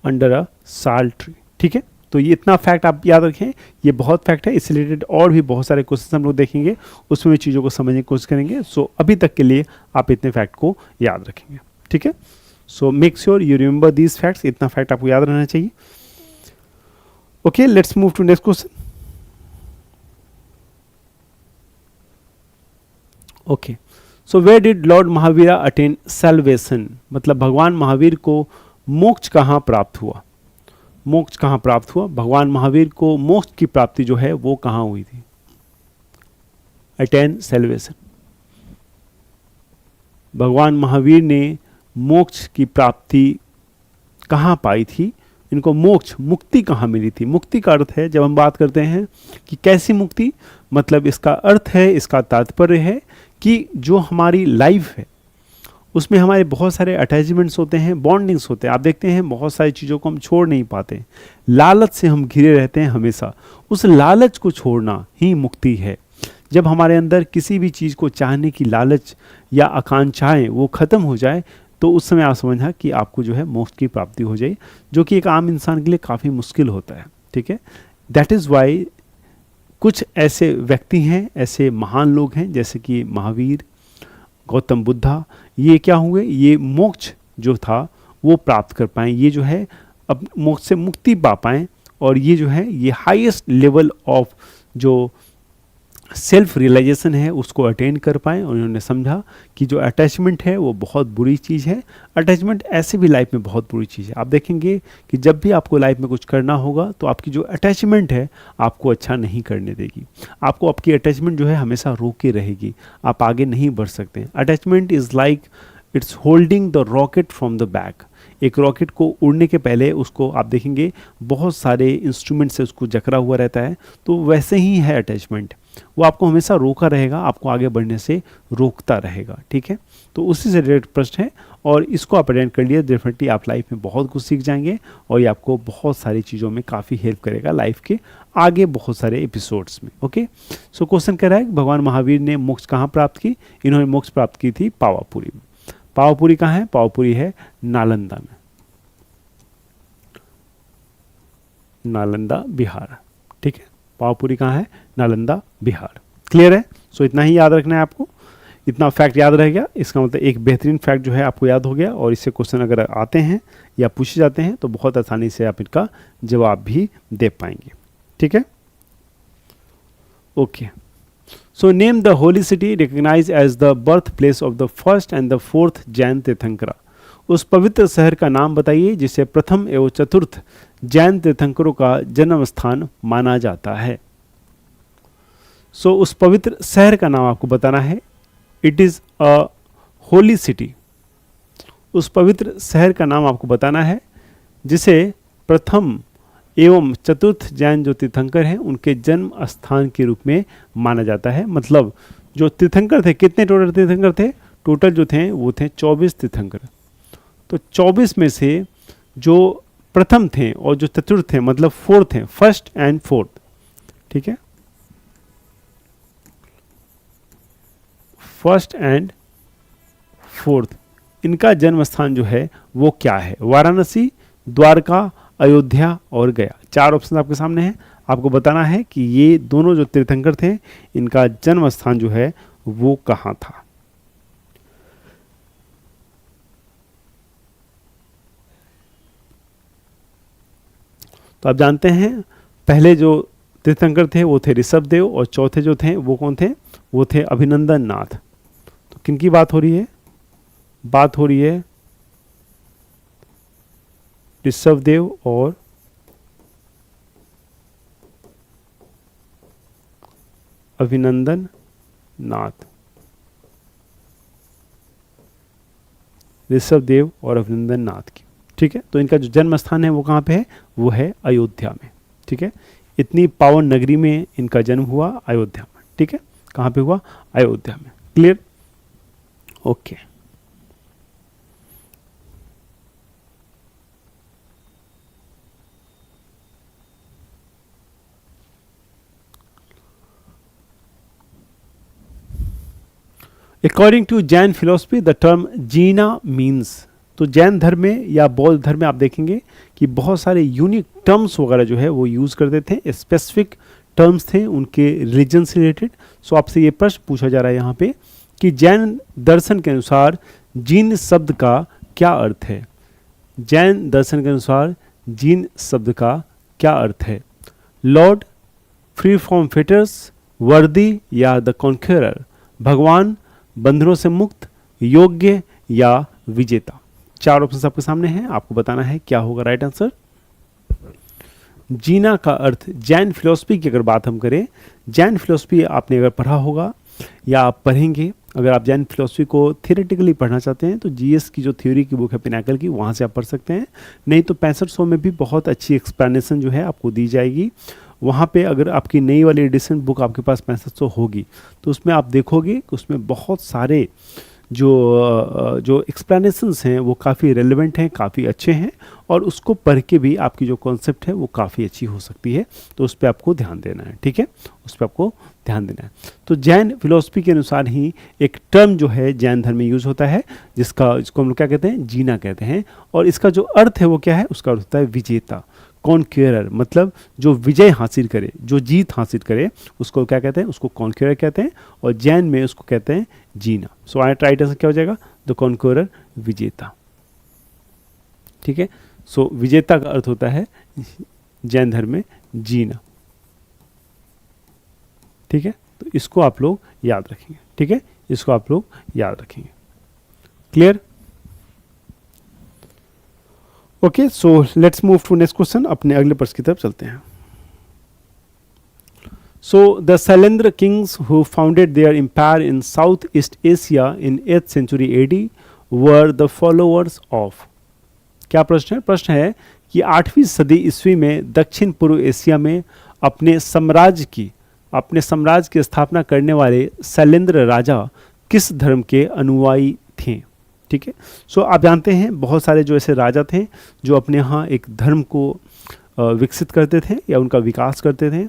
अंडर अ साल ट्री। ठीक है, तो ये इतना फैक्ट आप याद रखें, ये बहुत फैक्ट है। इससे रिलेटेड और भी बहुत सारे क्वेश्चन हम लोग देखेंगे, उसमें चीज़ों को समझने की कोशिश करेंगे। सो अभी तक के लिए आप इतने फैक्ट को याद रखेंगे। ठीक है, so make sure you remember these facts. इतना फैक्ट आपको याद रहना चाहिए। Okay, let's move to next question. Okay, so where did lord Mahavira attain salvation, मतलब भगवान महावीर को मोक्ष कहाँ प्राप्त हुआ? मोक्ष कहाँ प्राप्त हुआ? भगवान महावीर को मोक्ष की प्राप्ति जो है वो कहाँ हुई थी? Attain salvation. भगवान महावीर ने मोक्ष की प्राप्ति कहाँ पाई थी? इनको मोक्ष मुक्ति कहाँ मिली थी? मुक्ति का अर्थ है, जब हम बात करते हैं कि कैसी मुक्ति, मतलब इसका अर्थ है, इसका तात्पर्य है कि जो हमारी लाइफ है उसमें हमारे बहुत सारे अटैचमेंट्स होते हैं, बॉन्डिंग्स होते हैं। आप देखते हैं बहुत सारी चीज़ों को हम छोड़ नहीं पाते, लालच से हम घिरे रहते हैं हमेशा। उस लालच को छोड़ना ही मुक्ति है। जब हमारे अंदर किसी भी चीज़ को चाहने की लालच या आकांक्षाएं वो ख़त्म हो जाए, तो उस समय आप समझना कि आपको जो है मोक्ष की प्राप्ति हो जाए, जो कि एक आम इंसान के लिए काफ़ी मुश्किल होता है। ठीक है, दैट इज़ वाई कुछ ऐसे व्यक्ति हैं, ऐसे महान लोग हैं जैसे कि महावीर, गौतम बुद्धा, ये क्या हुए, ये मोक्ष जो था वो प्राप्त कर पाएँ, ये जो है अब मोक्ष से मुक्ति पा पाएँ। और ये जो है ये हाईएस्ट लेवल ऑफ जो सेल्फ रियलाइजेशन है उसको अटेन कर पाएँ, और उन्होंने समझा कि जो अटैचमेंट है वो बहुत बुरी चीज़ है। अटैचमेंट ऐसे भी लाइफ में बहुत बुरी चीज़ है। आप देखेंगे कि जब भी आपको लाइफ में कुछ करना होगा तो आपकी जो अटैचमेंट है आपको अच्छा नहीं करने देगी। आपको आपकी अटैचमेंट जो है हमेशा रोके रहेगी, आप आगे नहीं बढ़ सकते। Attachment is like it's holding the rocket from the back. एक रॉकेट को उड़ने के पहले उसको आप देखेंगे बहुत सारे इंस्ट्रूमेंट से उसको जकड़ा हुआ रहता है, तो वैसे ही है अटैचमेंट। वो आपको हमेशा रोका रहेगा, आपको आगे बढ़ने से रोकता रहेगा। ठीक है, तो उसी से रिलेटेड प्रश्न है, और इसको आप अटेंड कर लिए डेफिनेटली आप लाइफ में बहुत कुछ सीख जाएंगे, और ये आपको बहुत सारी चीज़ों में काफ़ी हेल्प करेगा लाइफ के आगे बहुत सारे एपिसोड्स में। ओके, सो क्वेश्चन कह रहा है भगवान महावीर ने मोक्ष कहाँ प्राप्त की? इन्होंने मोक्ष प्राप्त की थी पावापुरी में। पावापुरी कहाँ है? पावापुरी है नालंदा में, नालंदा बिहार। ठीक है, पावापुरी कहाँ है? नालंदा बिहार। क्लियर है? सो इतना ही याद रखना है आपको, इतना फैक्ट याद रह गया, इसका मतलब एक बेहतरीन फैक्ट जो है आपको याद हो गया, और इससे क्वेश्चन अगर आते हैं या पूछे जाते हैं तो बहुत आसानी से आप इनका जवाब भी दे पाएंगे। ठीक है, okay. So name the holy city recognise as the birth place of the first and the fourth Jain Tirthankara. उस पवित्र शहर का नाम बताइए जिसे प्रथम एवं चतुर्थ जैन तीर्थंकरों का जन्म स्थान माना जाता है। सो उस पवित्र शहर का नाम आपको बताना है। It is a holy city. उस पवित्र शहर का नाम आपको बताना है जिसे प्रथम एवं चतुर्थ जैन जो तीर्थंकर हैं उनके जन्म स्थान के रूप में माना जाता है। मतलब जो तीर्थंकर थे, कितने टोटल तीर्थंकर थे? टोटल जो थे वो थे 24 तीर्थंकर। तो 24 में से जो प्रथम थे और जो चतुर्थ थे मतलब फोर्थ थे, फर्स्ट एंड फोर्थ। ठीक है, फर्स्ट एंड फोर्थ, इनका जन्म स्थान जो है वो क्या है? वाराणसी, द्वारका, अयोध्या और गया। 4 ऑप्शन आपके सामने हैं, आपको बताना है कि ये दोनों जो तीर्थंकर थे इनका जन्म स्थान जो है वो कहाँ था। तो आप जानते हैं पहले जो तीर्थंकर थे वो थे ऋषभदेव, और चौथे जो थे वो कौन थे? वो थे अभिनंदन नाथ। तो किनकी बात हो रही है? बात हो रही है ऋषभदेव और अभिनंदन नाथ। ऋषभदेव और अभिनंदन नाथ की। ठीक है, तो इनका जो जन्म स्थान है वो कहाँ पे है? वो है अयोध्या में। ठीक है, इतनी पावन नगरी में इनका जन्म हुआ, अयोध्या में। ठीक है, कहाँ पे हुआ? अयोध्या में। Clear? Okay. According to Jain philosophy the term Jina means. तो जैन धर्म में या बौद्ध धर्म में आप देखेंगे कि बहुत सारे यूनिक टर्म्स वगैरह जो है वो यूज़ करते थे, स्पेसिफिक टर्म्स थे उनके रिलीजन से रिलेटेड। सो आपसे ये प्रश्न पूछा जा रहा है यहाँ पे कि जैन दर्शन के अनुसार जीन शब्द का क्या अर्थ है? जैन दर्शन के अनुसार जीन शब्द का क्या अर्थ है? लॉर्ड, फ्री फ्रॉम फिटर्स, वर्दी या द कॉन्क्यूरर, भगवान, बंधनों से मुक्त, योग्य या विजेता। 4 ऑप्शन आपके सामने हैं, आपको बताना है क्या होगा राइट आंसर। जीना का अर्थ जैन फिलोसफी की अगर बात हम करें, जैन फिलोसफी आपने अगर पढ़ा होगा या आप पढ़ेंगे, अगर आप जैन फिलोसफी को थियोरेटिकली पढ़ना चाहते हैं तो जीएस की जो थ्योरी की बुक है पिनाकल की, वहाँ से आप पढ़ सकते हैं। नहीं तो 6500 में भी बहुत अच्छी एक्सप्लेनेशन जो है आपको दी जाएगी। वहाँ पे अगर आपकी नई वाली एडिशन बुक आपके पास 6500 होगी तो उसमें आप देखोगे कि उसमें बहुत सारे जो एक्सप्लेनेशंस हैं वो काफ़ी रेलेवेंट हैं, काफ़ी अच्छे हैं, और उसको पढ़ के भी आपकी जो कॉन्सेप्ट है वो काफ़ी अच्छी हो सकती है। तो उस पर आपको ध्यान देना है। ठीक है, उस पर आपको ध्यान देना है। तो जैन फिलोसफी के अनुसार ही एक टर्म जो है जैन धर्म में यूज़ होता है जिसको हम लोग क्या कहते हैं? जीना कहते हैं। और इसका जो अर्थ है वो क्या है? उसका अर्थ होता है विजेता, कॉन्क्यूरर, मतलब जो विजय हासिल करे, जो जीत हासिल करे उसको क्या कहते हैं? उसको कॉन्क्यूरर कहते हैं, और जैन में उसको कहते हैं जीना। सो राइट आंसर क्या हो जाएगा? द कॉन्क्यूरर, विजेता। ठीक है, सो विजेता का अर्थ होता है जैन धर्म में जीना। ठीक है, तो इसको आप लोग याद रखेंगे, ठीक है, इसको आप लोग याद रखेंगे। Clear? Okay, so let's move to next question, अपने अगले प्रश्न की तरफ चलते हैं। So the Sailendra kings who founded their empire in Southeast Asia in 8th century AD were the followers of। क्या प्रश्न है? प्रश्न है कि 8वीं सदी ईस्वी में दक्षिण पूर्व एशिया में अपने साम्राज्य की स्थापना करने वाले शैलेंद्र राजा किस धर्म के अनुयायी थे? ठीक है, सो आप जानते हैं बहुत सारे जो ऐसे राजा थे जो अपने यहाँ एक धर्म को विकसित करते थे या उनका विकास करते थे।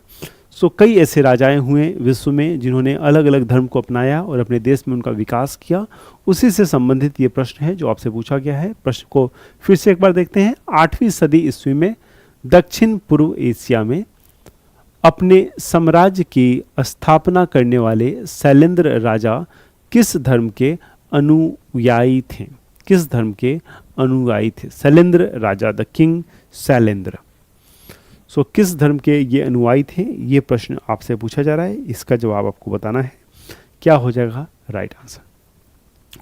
सो कई ऐसे राजाएं हुए विश्व में जिन्होंने अलग अलग धर्म को अपनाया और अपने देश में उनका विकास किया। उसी से संबंधित ये प्रश्न है जो आपसे पूछा गया है। प्रश्न को फिर से एक बार देखते हैं। 8वीं सदी ईस्वी में दक्षिण पूर्व एशिया में अपने साम्राज्य की स्थापना करने वाले शैलेंद्र राजा किस धर्म के अनुयायी थे? किस धर्म के अनुयायी थे? शैलेंद्र राजा, द किंग शैलेंद्र। सो किस धर्म के ये अनुयायी थे, ये प्रश्न आपसे पूछा जा रहा है। इसका जवाब आपको बताना है। क्या हो जाएगा राइट आंसर?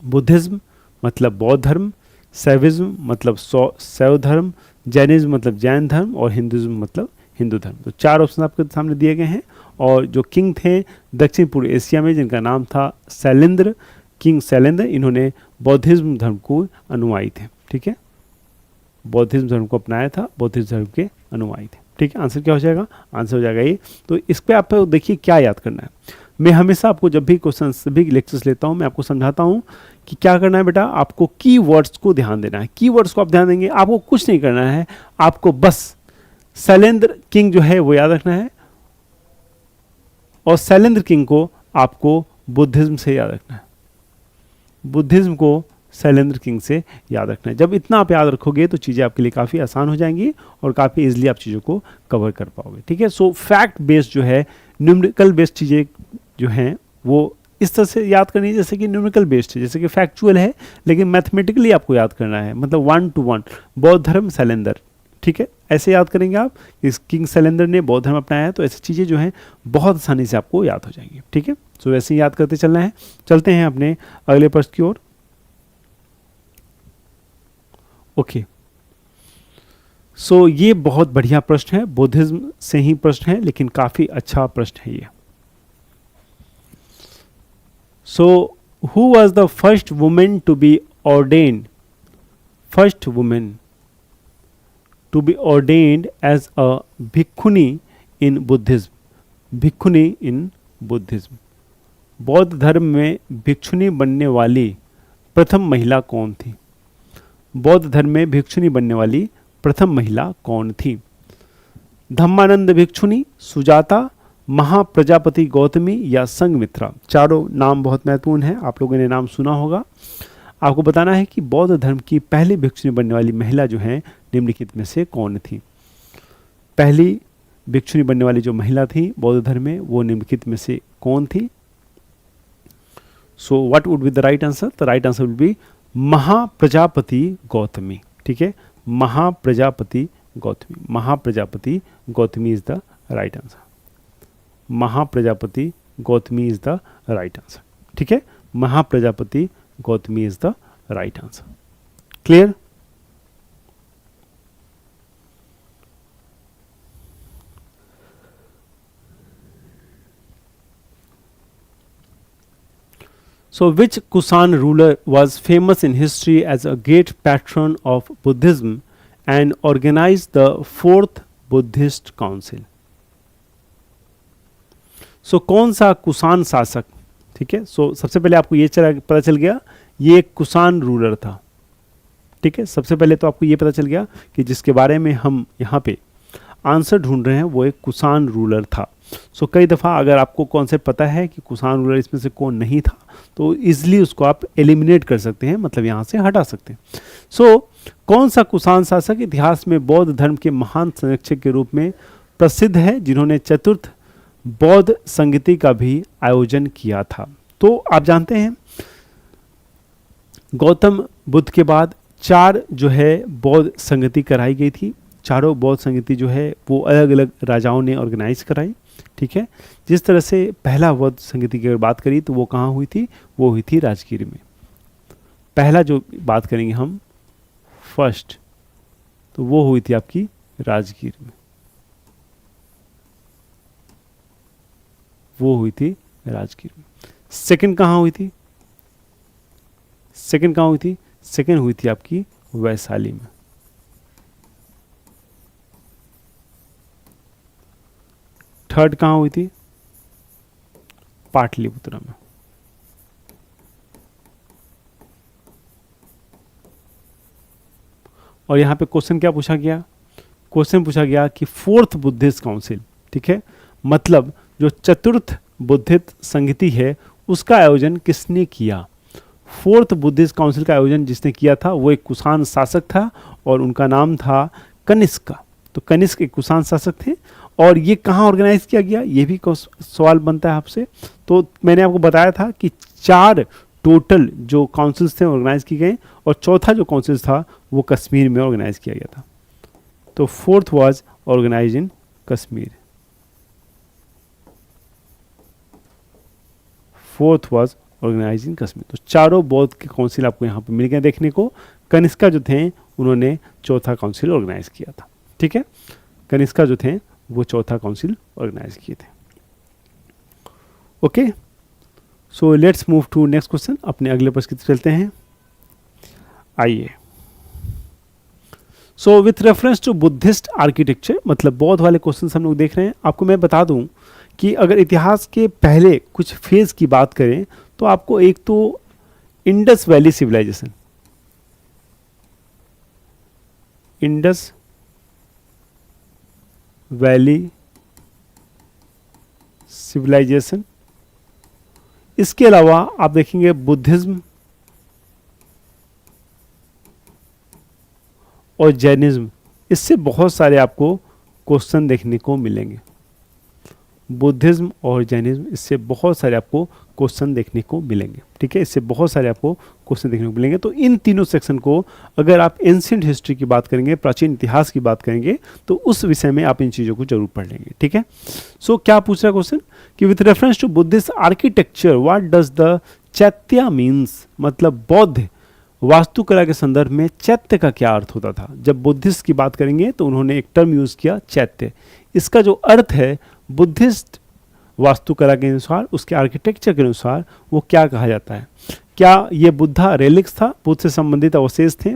बुद्धिज्म मतलब बौद्ध धर्म, शैविज्म मतलब शैव धर्म, जैनिज्म मतलब जैन धर्म और हिंदुज्म मतलब हिंदू धर्म। तो 4 ऑप्शन आपके सामने दिए गए हैं। और जो किंग थे दक्षिण पूर्व एशिया में जिनका नाम था शैलेंद्र, किंग शैलेंद्र, इन्होंने बौद्धिज्म धर्म को अनुयायी थे। ठीक है, बौद्धिज्म धर्म को अपनाया था, बौद्धिज्म धर्म के अनुयायी थे। ठीक है, आंसर क्या हो जाएगा? आंसर हो जाएगा ये। तो इस पे आप देखिए क्या याद करना है। मैं हमेशा आपको जब भी क्वेश्चन सभी लेक्चर्स लेता हूँ मैं आपको समझाता हूँ कि क्या करना है बेटा, आपको कीवर्ड्स को ध्यान देना है। कीवर्ड्स को आप ध्यान देंगे, आपको कुछ नहीं करना है, आपको बस शैलेंद्र किंग जो है वो याद रखना है और शैलेंद्र किंग को आपको बुद्धिज्म से याद रखना है, बुद्धिज्म को शैलेंद्र किंग से याद रखना है। जब इतना आप याद रखोगे तो चीज़ें आपके लिए काफ़ी आसान हो जाएंगी और काफ़ी इजीली आप चीज़ों को कवर कर पाओगे। ठीक है, सो फैक्ट बेस्ड जो है, न्यूमेरिकल बेस्ड चीज़ें जो हैं वो इस तरह से याद करनी है जैसे कि न्यूमेरिकल बेस्ड है, जैसे कि फैक्चुअल है लेकिन मैथमेटिकली आपको याद करना है, मतलब 1 to 1 बौद्ध धर्म शैलेंद्र। ठीक है, ऐसे याद करेंगे आप। इस किंग शैलेंद्र ने बौद्ध धर्म अपनाया है, तो ऐसी चीज़ें जो हैं बहुत आसानी से आपको याद हो जाएंगी। ठीक है, सो वैसे ही याद करते चलना है। चलते हैं अपने अगले प्रश्न की ओर। ओके, सो ये बहुत बढ़िया प्रश्न है, बुद्धिज्म से ही प्रश्न है लेकिन काफी अच्छा प्रश्न है ये। So who was the first women to be ordained, first women to be ordained as a bhikshuni in Buddhism, bhikshuni in Buddhism. बौद्ध धर्म में भिक्षुनी बनने वाली प्रथम महिला कौन थी? बौद्ध धर्म में भिक्षुनी बनने वाली प्रथम महिला कौन थी? धम्मानंद भिक्षुनी, सुजाता, महाप्रजापति गौतमी या संघमित्रा। चारों नाम बहुत महत्वपूर्ण है, आप लोगों ने नाम सुना होगा। आपको बताना है कि बौद्ध धर्म की पहली भिक्षुनी बनने वाली महिला जो है निम्नलिखित में से कौन थी? पहली भिक्षुनी बनने वाली जो महिला थी बौद्ध धर्म में वो निम्नलिखित में से कौन थी? सो what would be the right answer? The right answer would be Mahaprajapati Gautami. ठीक है, Mahaprajapati Gautami, Mahaprajapati Gautami is the right answer. Mahaprajapati Gautami is the right answer. ठीक है, Mahaprajapati Gautami is the right answer. Clear? So which Kusan ruler was famous in history as a great patron of Buddhism and organized the 4th Buddhist Council? So कौन सा कुसान शासक? ठीक है, सो सबसे पहले आपको ये पता चल गया ये एक कुसान रूलर था। ठीक है, सबसे पहले तो आपको ये पता चल गया कि जिसके बारे में हम यहाँ पे आंसर ढूंढ रहे हैं वो एक कुसान रूलर था। सो कई दफ़ा अगर आपको कॉन्सेप्ट पता है कि कुसान रूलर इसमें से कौन नहीं था तो इजीली उसको आप एलिमिनेट कर सकते हैं, मतलब यहाँ से हटा सकते हैं। सो कौन सा कुसान शासक इतिहास में बौद्ध धर्म के महान संरक्षक के रूप में प्रसिद्ध है जिन्होंने चतुर्थ बौद्ध संगति का भी आयोजन किया था? तो आप जानते हैं गौतम बुद्ध के बाद 4 जो है बौद्ध संगति कराई गई थी। चारों बौद्ध संगति जो है वो अलग अलग राजाओं ने ऑर्गेनाइज कराई। ठीक है। जिस तरह से पहला बौद्ध संगीति की अगर बात करी तो वो कहाँ हुई थी, वो हुई थी राजगीर में। पहला जो बात करेंगे हम फर्स्ट, तो वो हुई थी आपकी राजगीर में, वो हुई थी राजगीर में। सेकंड कहाँ हुई थी, सेकंड कहाँ हुई थी, सेकंड हुई थी आपकी वैशाली में। थर्ड कहाँ हुई थी, पाटलिपुत्र में। और यहां पे क्वेश्चन क्या पूछा गया, क्वेश्चन पूछा गया कि फोर्थ बुद्धिस्ट काउंसिल, ठीक है, मतलब जो चतुर्थ बुद्धिस्ट संगति है उसका आयोजन किसने किया। फोर्थ बुद्धिस्ट काउंसिल का आयोजन जिसने किया था वो एक कुषाण शासक था और उनका नाम था कनिष्क। तो कनिष्क एक कुषाण शासक थे और ये कहाँ ऑर्गेनाइज किया गया, ये भी सवाल बनता है आपसे। तो मैंने आपको बताया था कि 4 टोटल जो काउंसिल्स थे ऑर्गेनाइज किए गए और चौथा जो काउंसिल था वो कश्मीर में ऑर्गेनाइज किया गया था। तो fourth was organise in Kashmir, fourth was organise in Kashmir. तो चारों बौद्ध के काउंसिल आपको यहाँ पे मिल गए देखने को। कनिष्का जो थे उन्होंने चौथा काउंसिल ऑर्गेनाइज किया था, ठीक है, कनिष्का जो थे वो चौथा काउंसिल ऑर्गेनाइज किए थे। Okay, so let's move to next question, अपने अगले प्रश्न की तरफ चलते हैं। आइए, so with reference to Buddhist architecture, मतलब बौद्ध वाले क्वेश्चन हम लोग देख रहे हैं। आपको मैं बता दूं कि अगर इतिहास के पहले कुछ फेज की बात करें तो आपको एक तो Indus valley civilization, Indus valley civilization, इसके अलावा आप देखेंगे बुद्धिज्म और जैनिज्म, इससे बहुत सारे आपको क्वेश्चन देखने को मिलेंगे। बुद्धिज्म और जैनिज्म, इससे बहुत सारे आपको क्वेश्चन देखने को मिलेंगे, ठीक है, इससे बहुत सारे आपको क्वेश्चन देखने को मिलेंगे। तो इन तीनों सेक्शन को अगर आप एंशिएंट हिस्ट्री की बात करेंगे, प्राचीन इतिहास की बात करेंगे, तो उस विषय में आप इन चीज़ों को जरूर पढ़ लेंगे, ठीक है। सो क्या पूछ रहा है क्वेश्चन कि with reference to Buddhist architecture what does the chaitya means, मतलब बौद्ध वास्तुकला के संदर्भ में चैत्य का क्या अर्थ होता था। जब बुद्धिस्ट की बात करेंगे तो उन्होंने एक टर्म यूज किया चैत्य, इसका जो अर्थ है बुद्धिस्ट वास्तुकला के अनुसार, उसके आर्किटेक्चर के अनुसार वो क्या कहा जाता है। क्या ये बुद्धा रेलिक्स था, बुद्ध से संबंधित अवशेष थे,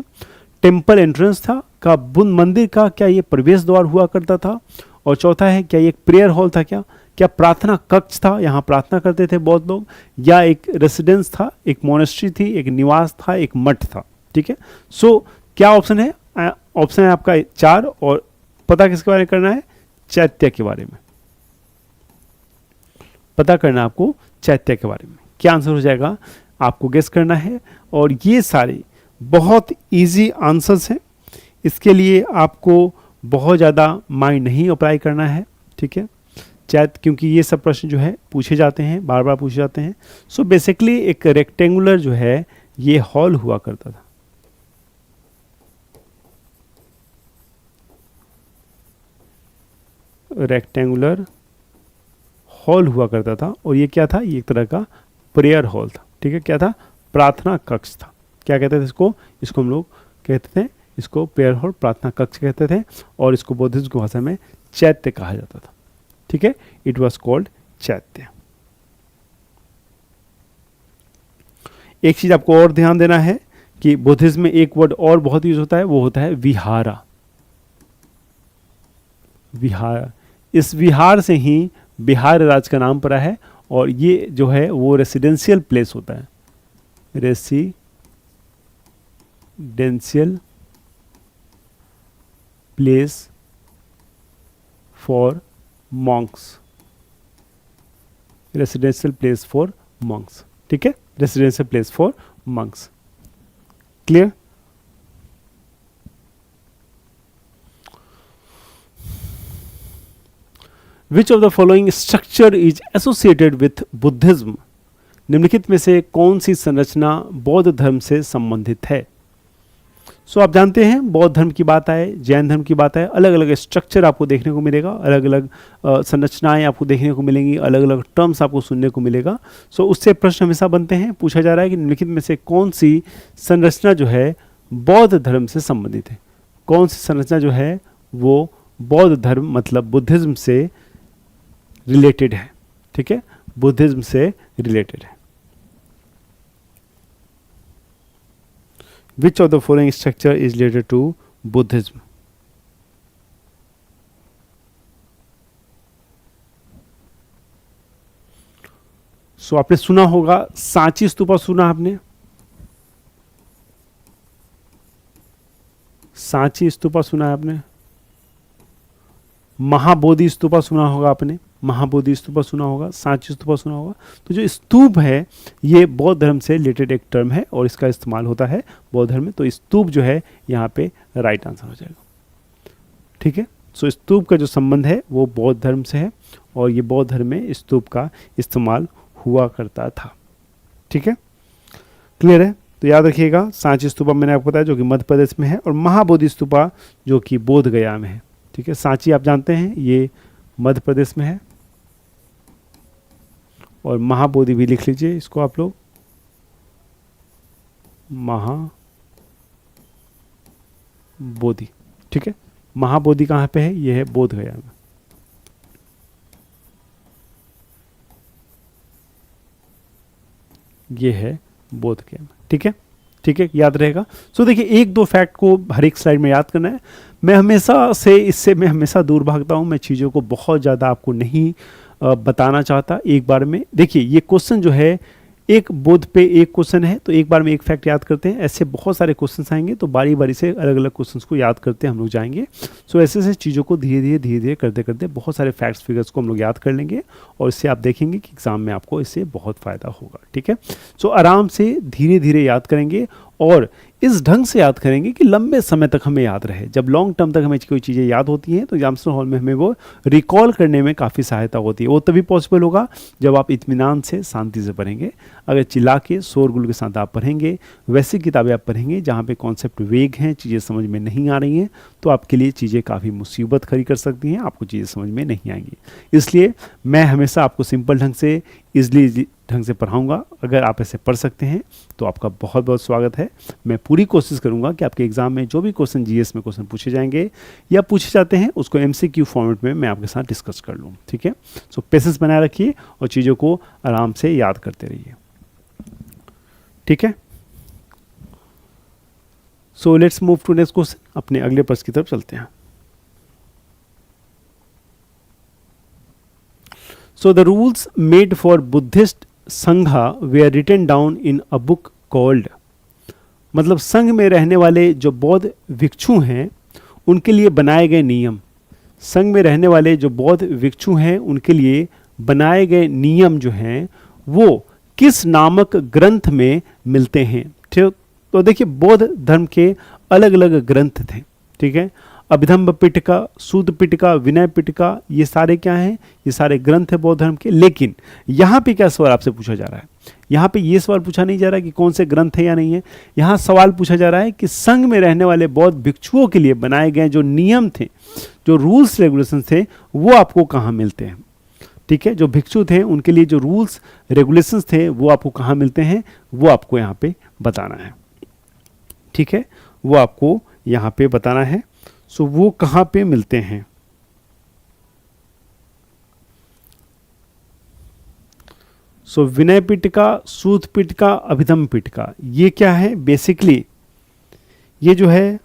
टेम्पल एंट्रेंस था, का बुद्ध मंदिर का क्या ये प्रवेश द्वार हुआ करता था, और चौथा है क्या ये एक प्रेयर हॉल था, क्या प्रार्थना कक्ष था, यहाँ प्रार्थना करते थे बौद्ध लोग, या एक रेसिडेंस था, एक मोनेस्ट्री थी, एक निवास था, एक मठ था, ठीक है। सो क्या ऑप्शन है, ऑप्शन है आपका 4, और पता किसके बारे में करना है, चैत्य के बारे में पता करना है आपको, चैत्य के बारे में। क्या आंसर हो जाएगा आपको गेस करना है, और ये सारे बहुत इजी आंसर्स हैं, इसके लिए आपको बहुत ज़्यादा माइंड नहीं अप्लाई करना है, ठीक है, क्योंकि ये सब प्रश्न जो है पूछे जाते हैं, बार बार पूछे जाते हैं। सो बेसिकली एक रेक्टेंगुलर जो है ये हॉल हुआ करता था, रेक्टेंगुलर हॉल हुआ करता था, और ये क्या था, ये एक तरह का प्रेयर हॉल था, ठीक है, क्या था, प्रार्थना कक्ष था। क्या कहते थे इसको, इसको हम लोग कहते थे, इसको प्रेयर हॉल, प्रार्थना कक्ष कहते थे, और इसको बुद्धिज्म की भाषा में चैत्य कहा जाता था, ठीक है, इट वॉज कॉल्ड चैत्य। एक चीज आपको और ध्यान देना है कि बुद्धिज्म में एक वर्ड और बहुत यूज होता है, वो होता है विहारा, विहार, इस विहार से ही बिहार राज्य का नाम पड़ा है, और ये जो है वो रेसिडेंशियल प्लेस होता है, residential place for Monks, residential place for Monks, ठीक है, residential place for Monks. Clear? Which of the following structure is associated with Buddhism? निम्नलिखित में से कौन सी संरचना बौद्ध धर्म से संबंधित है। सो आप जानते हैं बौद्ध धर्म की बात आए, जैन धर्म की बात आए, अलग अलग स्ट्रक्चर आपको देखने को मिलेगा, अलग अलग संरचनाएं आपको देखने को मिलेंगी, अलग अलग टर्म्स आपको सुनने को मिलेगा। सो उससे प्रश्न हमेशा बनते हैं, पूछा जा रहा है कि निम्नलिखित में से कौन सी संरचना जो है बौद्ध धर्म से संबंधित है, कौन सी संरचना जो है वो बौद्ध धर्म मतलब बुद्धिज्म से रिलेटेड है। ठीक है, बुद्धिज्म से रिलेटेड है। Which of the following structure is related to Buddhism? सो आपने सुना होगा सांची स्तूपा, सुना आपने सांची स्तूपा, सुना है आपने, महाबोधि स्तूपा सुना होगा आपने, महाबोधि स्तूपा सुना होगा, सांची स्तूपा सुना होगा। तो जो स्तूप है ये बौद्ध धर्म से रिलेटेड एक टर्म है और इसका इस्तेमाल होता है बौद्ध धर्म में। तो स्तूप जो है यहाँ पे राइट आंसर हो जाएगा। ठीक है, सो स्तूप का जो संबंध है वो बौद्ध धर्म से है और ये बौद्ध धर्म में स्तूप का इस्तेमाल हुआ करता था। ठीक है, क्लियर है? तो याद रखिएगा सांची स्तूपा मैंने आपको बताया जो कि मध्य प्रदेश में है, और महाबोधि स्तूपा जो कि बोध गया में है। ठीक है, सांची आप जानते हैं ये मध्य प्रदेश में है, और महाबोधि भी लिख लीजिए इसको आप लोग, महाबोधि। ठीक है, महाबोधि कहाँ पे है? ये है बोध गया में। ये है बोध गया में। ठीक है, ठीक है, याद रहेगा। सो देखिए एक दो फैक्ट को हर एक स्लाइड में याद करना है। मैं हमेशा दूर भागता हूँ, मैं चीज़ों को बहुत ज़्यादा आपको नहीं बताना चाहता एक बार में। देखिए ये क्वेश्चन जो है एक बोध पे एक क्वेश्चन है, तो एक बार में एक फैक्ट याद करते हैं। ऐसे बहुत सारे क्वेश्चंस आएंगे तो बारी बारी से अलग अलग क्वेश्चंस को याद करते हम लोग जाएंगे। सो ऐसे चीज़ों को धीरे धीरे करते करते बहुत सारे फैक्ट्स फिगर्स को हम लोग याद कर लेंगे और इससे आप देखेंगे कि एग्जाम में आपको इससे बहुत फ़ायदा होगा। ठीक है, सो आराम से धीरे धीरे याद करेंगे और इस ढंग से याद करेंगे कि लंबे समय तक हमें याद रहे। जब लॉन्ग टर्म तक हमें कोई चीज़ें याद होती हैं तो एग्जामिनेशन हॉल में हमें वो रिकॉल करने में काफ़ी सहायता होती है। वो तभी पॉसिबल होगा जब आप इत्मीनान से, शांति से पढ़ेंगे। अगर चिल्ला के शोरगुल के साथ आप पढ़ेंगे, वैसी किताबें आप पढ़ेंगे जहाँ पे कॉन्सेप्ट वेग हैं, चीज़ें समझ में नहीं आ रही हैं, तो आपके लिए चीज़ें काफ़ी मुसीबत खड़ी कर सकती हैं, आपको चीज़ें समझ में नहीं आएंगी। इसलिए मैं हमेशा आपको सिंपल ढंग से, ईजिली ढंग से पढ़ाऊंगा। अगर आप ऐसे पढ़ सकते हैं तो आपका बहुत बहुत स्वागत है। मैं पूरी कोशिश करूंगा कि आपके एग्जाम में जो भी क्वेश्चन जीएस में क्वेश्चन पूछे जाएंगे या पूछे जाते हैं उसको एमसीक्यू फॉर्मेट में मैं आपके साथ डिस्कस कर लूँ। ठीक है, सो पेशेंस बनाए रखिए और चीज़ों को आराम से याद करते रहिए। ठीक है, so let's move to next question. अपने अगले प्रश्न की तरफ चलते हैं। So the rules made for Buddhist संघा were written down in a book called, मतलब संघ में रहने वाले जो बौद्ध भिक्षु हैं उनके लिए बनाए गए नियम, संघ में रहने वाले जो बौद्ध भिक्षु हैं उनके लिए बनाए गए नियम जो हैं वो किस नामक ग्रंथ में मिलते हैं। ठीक, तो देखिए बौद्ध धर्म के अलग अलग ग्रंथ थे। ठीक है, अभिधम्म पिटका, सूत पिटका, विनय पिटका, ये सारे क्या हैं? ये सारे ग्रंथ है बौद्ध धर्म के। लेकिन यहाँ पे क्या सवाल आपसे पूछा जा रहा है? यहाँ पे ये सवाल पूछा नहीं जा रहा है कि कौन से ग्रंथ है या नहीं है। यहाँ सवाल पूछा जा रहा है कि संघ में रहने वाले बौद्ध भिक्षुओं के लिए बनाए गए जो नियम थे, जो रूल्स रेगुलेशन थे, वो आपको कहाँ मिलते हैं। ठीक है, जो भिक्षु थे उनके लिए जो रूल्स रेगुलेशंस थे वो आपको कहाँ मिलते हैं, वो आपको यहाँ पे बताना है। ठीक है, वो आपको यहाँ पे बताना है। सो वो कहाँ पे मिलते हैं? सो विनय पिटका, सूत पिटका, अभिधम्म पिटका, ये क्या है? बेसिकली ये जो है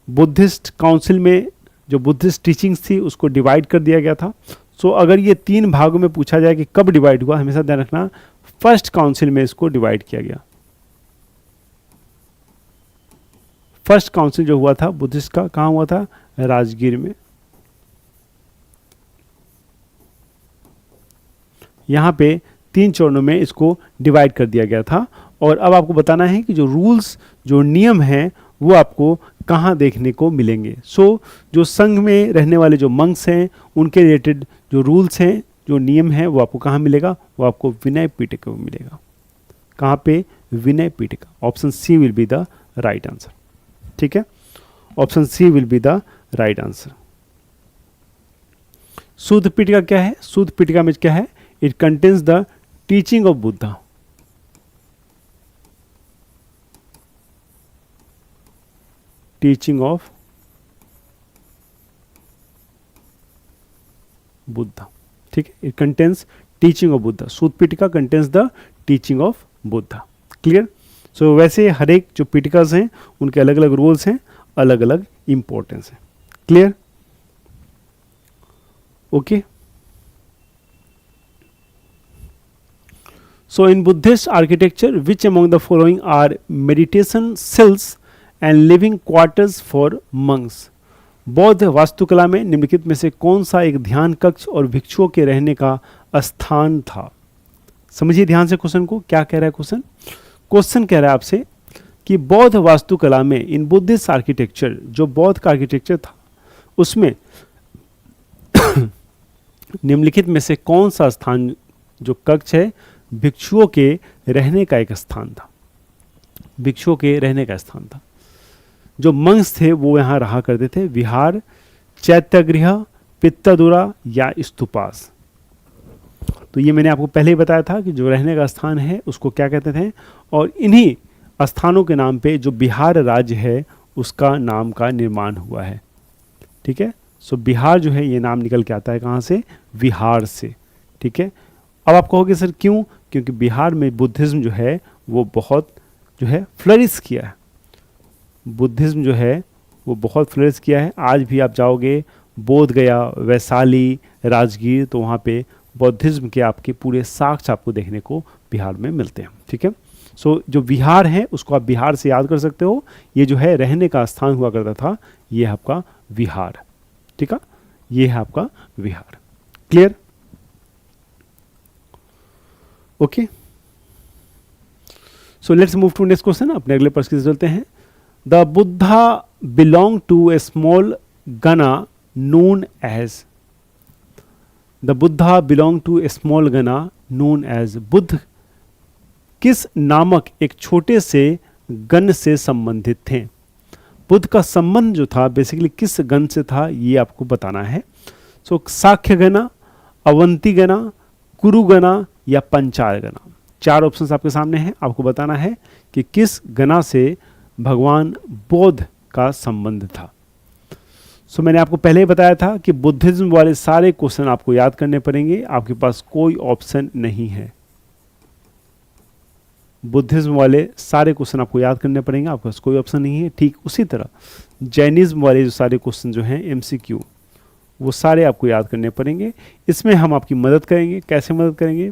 बुद्धिस्ट काउंसिल में जो बुद्धिस्ट टीचिंग्स थी उसको डिवाइड कर दिया गया था। सो अगर ये तीन भागों में पूछा जाए कि कब डिवाइड हुआ, हमेशा ध्यान रखना फर्स्ट काउंसिल में इसको डिवाइड किया गया। फर्स्ट काउंसिल जो हुआ था बुद्धिस्ट का, कहाँ हुआ था? राजगीर में। यहाँ पे 3 चरणों में इसको डिवाइड कर दिया गया था। और अब आपको बताना है कि जो रूल्स, जो नियम हैं वो आपको कहाँ देखने को मिलेंगे। सो जो संघ में रहने वाले जो मंक्स हैं उनके रिलेटेड जो रूल्स हैं, जो नियम हैं, वो आपको कहाँ मिलेगा? वो आपको विनय पिटका में मिलेगा। कहाँ पे? Vinaya Pitaka. Option C will be the right answer. ठीक है, option C will be the right answer. Sutta Pitaka क्या है? शुद्ध पीठिका में क्या है? It contains the teaching of Buddha. Teaching of Buddha. ठीक है, it contains teaching of Buddha. Sutta Pitaka contains the teaching of Buddha. Clear? So वैसे हर एक जो पीठिकास हैं उनके अलग अलग रूल्स हैं, अलग अलग इंपॉर्टेंस है। Clear? Okay. So in Buddhist architecture, which among the following are meditation cells and living quarters for monks? बौद्ध वास्तुकला में निम्नलिखित में से कौन सा एक ध्यान कक्ष और भिक्षुओं के रहने का स्थान था? समझिए ध्यान से क्वेश्चन को, क्या कह रहा है क्वेश्चन? क्वेश्चन कह रहा है आपसे कि बौद्ध वास्तुकला में, इन बुद्धिस्ट आर्किटेक्चर, जो बौद्ध का आर्किटेक्चर था उसमें निम्नलिखित में से कौन सा स्थान, जो कक्ष है, भिक्षुओं के रहने का एक स्थान था। भिक्षुओं के रहने का स्थान था। जो मंक्स थे वो यहाँ रहा करते थे। विहार, चैत्यगृह, पित्तदुरा या स्तूपास। तो ये मैंने आपको पहले ही बताया था कि जो रहने का स्थान है उसको क्या कहते थे, और इन्हीं स्थानों के नाम पे जो बिहार राज्य है उसका नाम का निर्माण हुआ है। ठीक है, सो बिहार जो है ये नाम निकल के आता है कहाँ से? विहार से। ठीक है, अब आप कहोगे सर क्यों? क्योंकि बिहार में बुद्धिज्म जो है वो बहुत जो है फ्लरिश किया है। बुद्धिज्म जो है वो बहुत फ्लरिश किया है। आज भी आप जाओगे बोध गया, वैशाली, राजगीर, तो वहाँ पे बुद्धिज्म के आपके पूरे साक्ष्य आपको देखने को बिहार में मिलते हैं। ठीक है, सो जो बिहार है उसको आप बिहार से याद कर सकते हो। ये जो है रहने का स्थान हुआ करता था, ये है आपका विहार। ठीक है, ये है आपका विहार। Clear? Okay, so let's move to next question. अपने अगले प्रश्न की चलते हैं। The Buddha belong to a small gana known as. The Buddha belong to a small gana known as. Buddha किस नामक एक छोटे से गण से संबंधित थे? बुद्ध का संबंध जो था बेसिकली किस गण से था, ये आपको बताना है। सो साख्य गना, अवंती गना, कुरु गना या पंचाल गना। चार ऑप्शंस आपके सामने हैं। आपको बताना है कि किस गना से भगवान बुद्ध का संबंध था। सो मैंने आपको पहले ही बताया था कि बुद्धिज्म वाले सारे क्वेश्चन आपको याद करने पड़ेंगे। आपके पास कोई ऑप्शन नहीं है। बुद्धिज्म वाले सारे क्वेश्चन आपको याद करने पड़ेंगे, आपके पास कोई ऑप्शन नहीं है। ठीक उसी तरह जैनिज्म वाले जो सारे क्वेश्चन जो हैं MCQ, वो सारे आपको याद करने पड़ेंगे। इसमें हम आपकी मदद करेंगे। कैसे मदद करेंगे?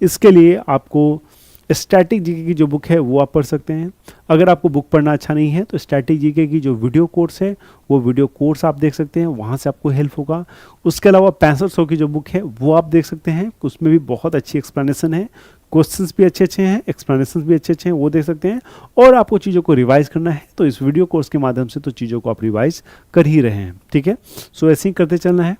इसके लिए आपको स्टैटिक जीके की जो बुक है वो आप पढ़ सकते हैं। अगर आपको बुक पढ़ना अच्छा नहीं है तो स्टैटिक जीके की जो वीडियो कोर्स है वो वीडियो कोर्स आप देख सकते हैं, वहाँ से आपको हेल्प होगा। उसके अलावा 6500 की जो बुक है वो आप देख सकते हैं, उसमें भी बहुत अच्छी एक्सप्लेनेशन है। क्वेश्चंस भी अच्छे अच्छे हैं, एक्सप्लेनेशन भी अच्छे अच्छे हैं, वो देख सकते हैं। और आपको चीज़ों को रिवाइज करना है तो इस वीडियो कोर्स के माध्यम से तो चीज़ों को आप रिवाइज कर ही रहे हैं। ठीक है, सो ऐसे ही करते चलना है।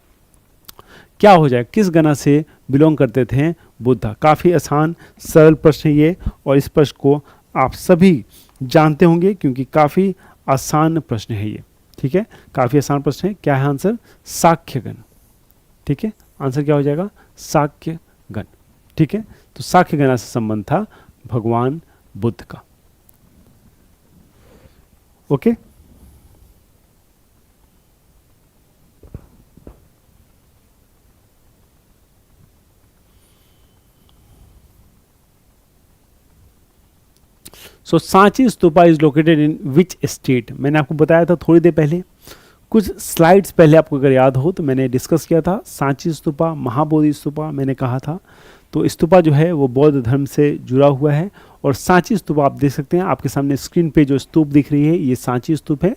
क्या हो जाए, किस गणा से बिलोंग करते थे बुद्धा? काफ़ी आसान सरल प्रश्न है ये, और इस प्रश्न को आप सभी जानते होंगे क्योंकि काफ़ी आसान प्रश्न है ये। ठीक है, काफ़ी आसान प्रश्न है। क्या है आंसर? साख्य गण। ठीक है, आंसर क्या हो जाएगा? साख्य गण। ठीक है, तो साख्य गणा से संबंध था भगवान बुद्ध का। Okay, so Sanchi stupa is located in which state? मैंने आपको बताया था थोड़ी देर पहले, कुछ स्लाइड्स पहले, आपको अगर याद हो तो मैंने डिस्कस किया था सांची स्तूपा, महाबोधि स्तूपा मैंने कहा था। तो स्तूपा जो है वो बौद्ध धर्म से जुड़ा हुआ है, और सांची स्तूपा आप देख सकते हैं। आपके सामने स्क्रीन पे जो स्तूप दिख रही है ये सांची स्तूप है,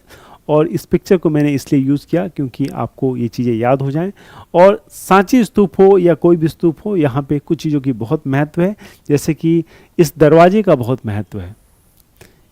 और इस पिक्चर को मैंने इसलिए यूज़ किया क्योंकि आपको ये चीज़ें याद हो जाएं। और सांची स्तूप हो या कोई भी स्तूप हो, यहाँ पे कुछ चीज़ों की बहुत महत्व है। जैसे कि इस दरवाजे का बहुत महत्व है,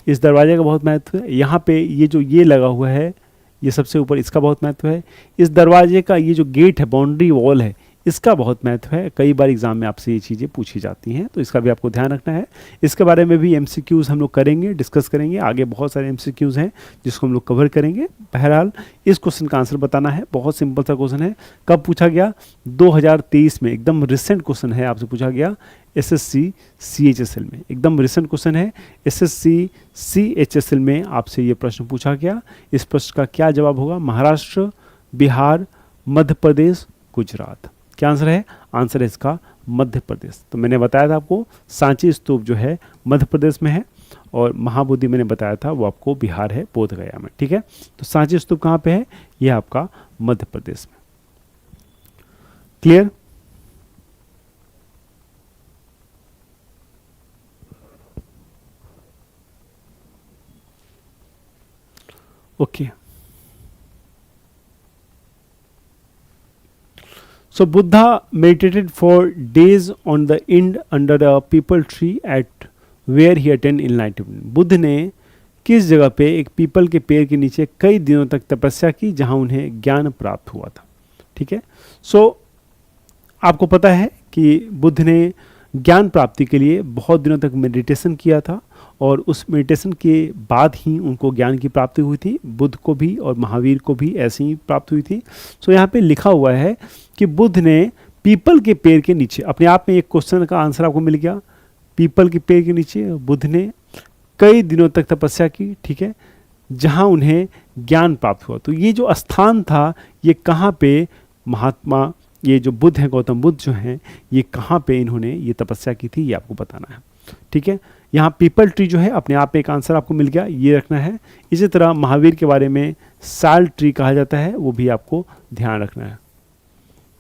इस दरवाजे का बहुत महत्व है। यहाँ पे ये जो ये लगा हुआ है, ये सबसे ऊपर, इसका बहुत महत्व है। इस दरवाजे का ये जो गेट है, बाउंड्री वॉल है, इसका बहुत महत्व है, कई बार एग्जाम में आपसे ये चीज़ें पूछी जाती हैं, तो इसका भी आपको ध्यान रखना है। इसके बारे में भी एमसीक्यूज़ हम लोग करेंगे, डिस्कस करेंगे, आगे बहुत सारे एमसीक्यूज़ हैं जिसको हम लोग कवर करेंगे। बहरहाल इस क्वेश्चन का आंसर बताना है, बहुत सिंपल सा क्वेश्चन है। कब पूछा गया? 2023 में, एकदम रिसेंट क्वेश्चन है, आपसे पूछा गया एसएससी सीएचएसएल में, एकदम रिसेंट क्वेश्चन है। एसएससी सीएचएसएल में आपसे ये प्रश्न पूछा गया। इस प्रश्न का क्या जवाब होगा? महाराष्ट्र, बिहार, मध्य प्रदेश, गुजरात। क्या आंसर है? आंसर है इसका मध्य प्रदेश। तो मैंने बताया था आपको सांची स्तूप जो है मध्य प्रदेश में है, और महाबोधि मैंने बताया था वो आपको बिहार है, बोध गया में। ठीक है, तो सांची स्तूप कहाँ पे है? ये आपका मध्य प्रदेश में। Clear? Okay. So Buddha meditated for days on the Ind under a peepal tree at where he attained enlightenment. Buddha ने किस जगह पे एक पीपल के पेड़ के नीचे कई दिनों तक तपस्या की जहां उन्हें ज्ञान प्राप्त हुआ था? ठीक है, सो आपको पता है कि बुद्ध ने ज्ञान प्राप्ति के लिए बहुत दिनों तक मेडिटेशन किया था, और उस मेडिटेशन के बाद ही उनको ज्ञान की प्राप्ति हुई थी। बुद्ध को भी और महावीर को भी ऐसी ही प्राप्त हुई थी। सो यहाँ पे लिखा हुआ है कि बुद्ध ने पीपल के पेड़ के नीचे, अपने आप में एक क्वेश्चन का आंसर आपको मिल गया। पीपल के पेड़ के नीचे बुद्ध ने कई दिनों तक तपस्या की, ठीक है, जहाँ उन्हें ज्ञान प्राप्त हुआ। तो ये जो स्थान था, ये कहाँ पे महात्मा, ये जो बुद्ध हैं, गौतम बुद्ध जो हैं, ये कहाँ पे इन्होंने ये तपस्या की थी, ये आपको बताना है। ठीक है, यहाँ पीपल ट्री जो है अपने आप में एक आंसर आपको मिल गया, ये रखना है। इसी तरह महावीर के बारे में साल ट्री कहा जाता है, वो भी आपको ध्यान रखना है।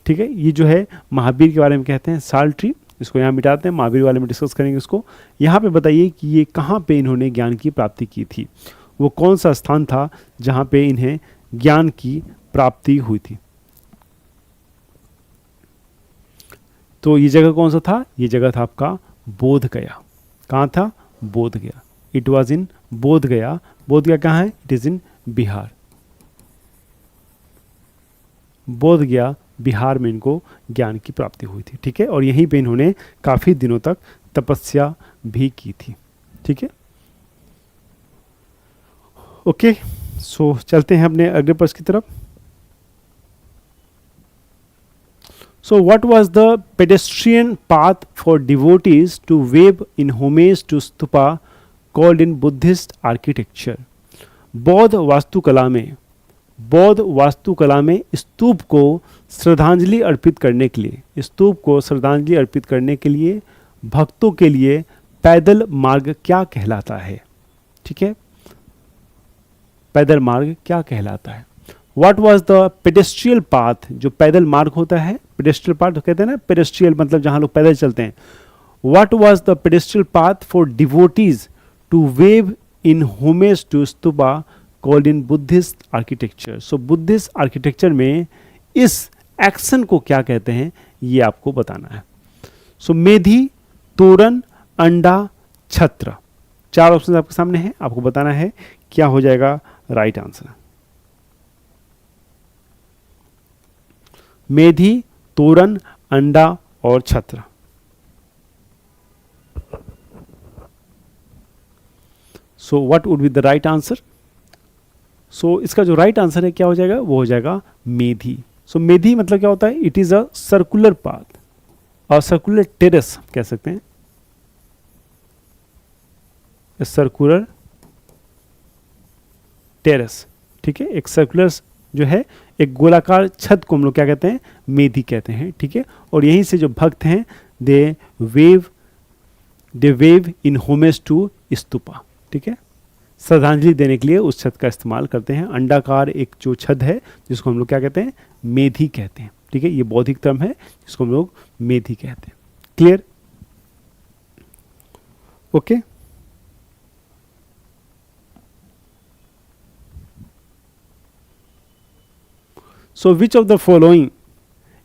ठीक है, ये जो है महावीर के बारे में कहते हैं साल ट्री, इसको यहाँ मिटाते हैं, महावीर वाले में डिस्कस करेंगे इसको। यहाँ पे बताइए कि ये कहाँ पे इन्होंने ज्ञान की प्राप्ति की थी, वो कौन सा स्थान था जहाँ पे इन्हें ज्ञान की प्राप्ति हुई थी? तो ये जगह कौन सा था? ये जगह था आपका बोध गया। कहाँ था? बोध गया। इट वॉज इन बोध गया। बोध गया कहाँ है? It is in Bihar. बोध गया बिहार में इनको ज्ञान की प्राप्ति हुई थी। ठीक है, और यहीं पे इन्होंने काफ़ी दिनों तक तपस्या भी की थी। ठीक है, ओके, सो चलते हैं अपने अगले प्रश्न की तरफ। So what was the pedestrian path for devotees to wave in homage to stupa called in Buddhist architecture? बौद्ध वास्तुकला में स्तूप को श्रद्धांजलि अर्पित करने के लिए भक्तों के लिए पैदल मार्ग क्या कहलाता है? ठीक है, पैदल मार्ग क्या कहलाता है? What was the pedestrian path? जो पैदल मार्ग होता है, pedestrian path कहते हैं ना, pedestrian मतलब जहाँ लोग पैदल चलते हैं। What was the pedestrian path for devotees to wave in homage to stupa called in Buddhist architecture? So Buddhist architecture में इस एक्शन को क्या कहते हैं, ये आपको बताना है। So मेधी, तोरण, अंडा, छत्र, 4 ऑप्शन आपके सामने हैं, आपको बताना है क्या हो जाएगा राइट आंसर। मेधी, तोरण, अंडा और छत्र। So what would be the right answer? So इसका जो राइट आंसर है क्या हो जाएगा? वो हो जाएगा मेधी। सो मेधी मतलब क्या होता है? It is a circular path और सर्कुलर टेरेस कह सकते हैं, सर्कुलर टेरेस। ठीक है, एक सर्कुलर जो है, एक गोलाकार छत को हम लोग क्या कहते हैं? मेधी कहते हैं। ठीक है, और यहीं से जो भक्त हैं they wave in homage to stupa. ठीक है, श्रद्धांजलि देने के लिए उस छत का इस्तेमाल करते हैं। अंडाकार एक जो छत है जिसको हम लोग क्या कहते हैं? मेधी कहते हैं। ठीक है, ये बौद्धिक टर्म है जिसको हम लोग मेधी कहते हैं। Clear? Okay, so which of the following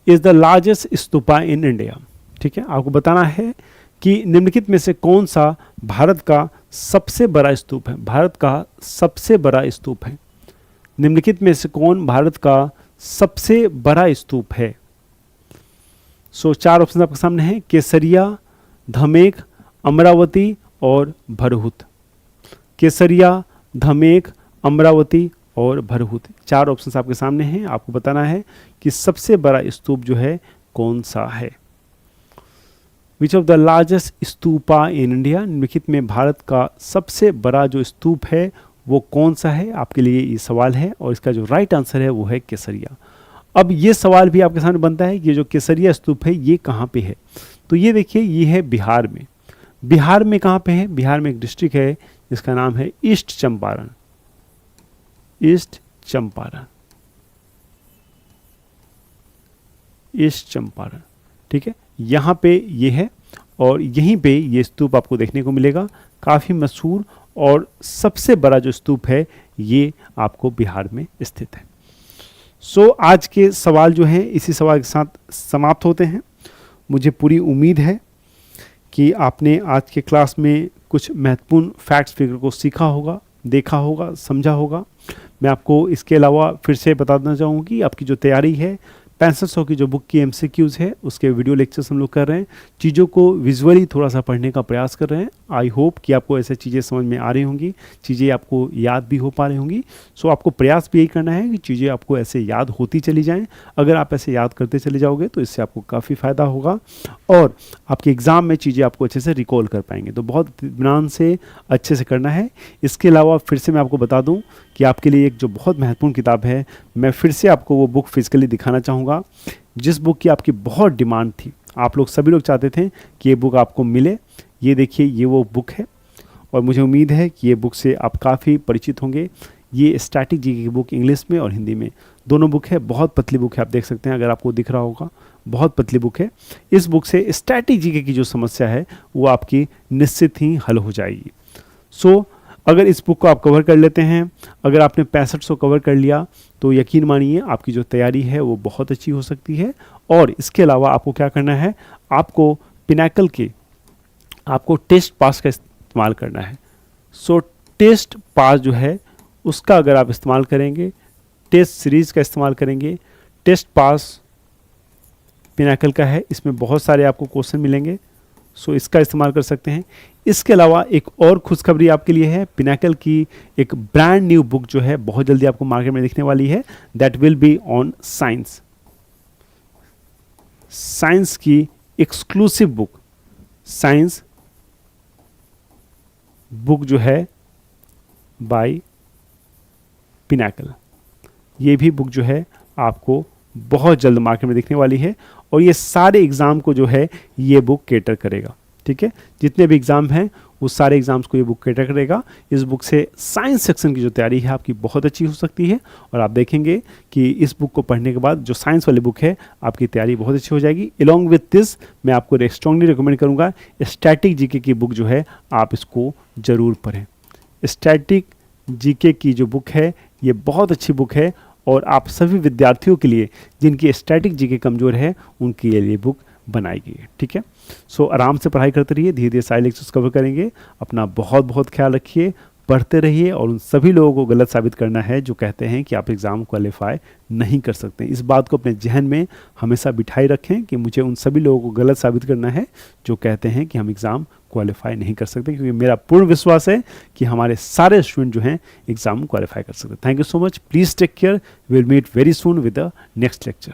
is the largest stupa in India? ठीक है, आपको बताना है कि निम्नलिखित में से कौन सा भारत का सबसे बड़ा स्तूप है। भारत का सबसे बड़ा स्तूप है, निम्नलिखित में से कौन भारत का सबसे बड़ा स्तूप है? सो 4 ऑप्शन आपके सामने हैं, केसरिया, धमेख, अमरावती और भरहुत। केसरिया, धमेख, अमरावती और भरहुत, 4 ऑप्शन आपके सामने हैं। आपको बताना है कि सबसे बड़ा स्तूप जो है कौन सा है। विच of the largest stupa in India, निम्नलिखित में भारत का सबसे बड़ा जो स्तूप है वो कौन सा है। आपके लिए ये सवाल है और इसका जो राइट आंसर है वो है केसरिया। अब ये सवाल भी आपके सामने बनता है कि ये जो केसरिया स्तूप है ये कहाँ पे है। तो ये देखिए, ये है बिहार में। बिहार में कहाँ पे है? बिहार में एक डिस्ट्रिक्ट है जिसका नाम है east Champaran. East Champaran, east Champaran, ठीक है, यहाँ पे ये है और यहीं पे ये स्तूप आपको देखने को मिलेगा। काफ़ी मशहूर और सबसे बड़ा जो स्तूप है ये आपको बिहार में स्थित है। सो आज के सवाल जो हैं इसी सवाल के साथ समाप्त होते हैं। मुझे पूरी उम्मीद है कि आपने आज के क्लास में कुछ महत्वपूर्ण फैक्ट्स फिगर को सीखा होगा, देखा होगा, समझा होगा। मैं आपको इसके अलावा फिर से बताना चाहूँगा कि आपकी जो तैयारी है 6500 की जो बुक की MCQs है उसके वीडियो लेक्चर्स हम लोग कर रहे हैं। चीज़ों को विजुअली थोड़ा सा पढ़ने का प्रयास कर रहे हैं। आई होप कि आपको ऐसे चीज़ें समझ में आ रही होंगी, चीज़ें आपको याद भी हो पा रही होंगी। सो आपको प्रयास भी यही करना है कि चीज़ें आपको ऐसे याद होती चली जाएं। अगर आप ऐसे याद करते चले जाओगे तो इससे आपको काफ़ी फ़ायदा होगा और आपके एग्ज़ाम में चीज़ें आपको अच्छे से रिकॉल कर पाएंगे। तो बहुत इत्मीनान से अच्छे से करना है। इसके अलावा फिर से मैं आपको बता दूँ कि आपके लिए एक जो बहुत महत्वपूर्ण किताब है, मैं फिर से आपको वो बुक फिजिकली दिखाना चाहूँगा जिस बुक की आपकी बहुत डिमांड थी। आप लोग सभी लोग चाहते थे कि ये बुक आपको मिले। ये देखिए, ये वो बुक है और मुझे उम्मीद है कि ये बुक से आप काफ़ी परिचित होंगे। ये स्टैटिक जीके की बुक इंग्लिश में और हिंदी में दोनों बुक है। बहुत पतली बुक है, आप देख सकते हैं, अगर आपको दिख रहा होगा बहुत पतली बुक है। इस बुक से स्टैटिक जीके की जो समस्या है वो आपकी निश्चित ही हल हो जाएगी। सो अगर इस बुक को आप कवर कर लेते हैं, अगर आपने 6500 कवर कर लिया तो यकीन मानिए आपकी जो तैयारी है वो बहुत अच्छी हो सकती है। और इसके अलावा आपको क्या करना है, आपको पिनाकल के आपको टेस्ट पास का इस्तेमाल करना है। सो टेस्ट पास जो है उसका अगर आप इस्तेमाल करेंगे, टेस्ट सीरीज़ का इस्तेमाल करेंगे, टेस्ट पास पिनाकल का है, इसमें बहुत सारे आपको क्वेश्चन मिलेंगे। सो इसका इस्तेमाल कर सकते हैं। इसके अलावा एक और खुशखबरी आपके लिए है, पिनाकल की एक ब्रांड न्यू बुक जो है बहुत जल्दी आपको मार्केट में दिखने वाली है। That will be on science. Science की एक्सक्लूसिव बुक, साइंस बुक जो है बाय पिनाकल, ये भी बुक जो है आपको बहुत जल्द मार्केट में दिखने वाली है और ये सारे एग्ज़ाम को जो है ये बुक कैटर करेगा। ठीक है, जितने भी एग्ज़ाम हैं वो सारे एग्ज़ाम्स को ये बुक कैटर करेगा। इस बुक से साइंस सेक्शन की जो तैयारी है आपकी बहुत अच्छी हो सकती है और आप देखेंगे कि इस बुक को पढ़ने के बाद जो साइंस वाली बुक है आपकी तैयारी बहुत अच्छी हो जाएगी। अलॉन्ग विथ दिस मैं आपको स्ट्रांगली रिकमेंड करूँगा स्टैटिक जीके की बुक जो है आप इसको ज़रूर पढ़ें। स्टैटिक जीके की जो बुक है ये बहुत अच्छी बुक है और आप सभी विद्यार्थियों के लिए जिनकी स्टैटिक जीके कमज़ोर है उनके लिए ये बुक बनाई गई है। ठीक है, सो आराम से पढ़ाई करते रहिए, धीरे धीरे सारे लेक्चर्स कवर करेंगे। अपना बहुत बहुत ख्याल रखिए, पढ़ते रहिए और उन सभी लोगों को गलत साबित करना है जो कहते हैं कि आप एग्ज़ाम क्वालिफाई नहीं कर सकते। इस बात को अपने जहन में हमेशा बिठाई रखें कि मुझे उन सभी लोगों को गलत साबित करना है जो कहते हैं कि हम एग्ज़ाम क्वालिफाई नहीं कर सकते, क्योंकि मेरा पूर्ण विश्वास है कि हमारे सारे स्टूडेंट जो हैं एग्ज़ाम क्वालिफाई कर सकते हैं। Thank you so much, please take care, will meet very soon with the next lecture.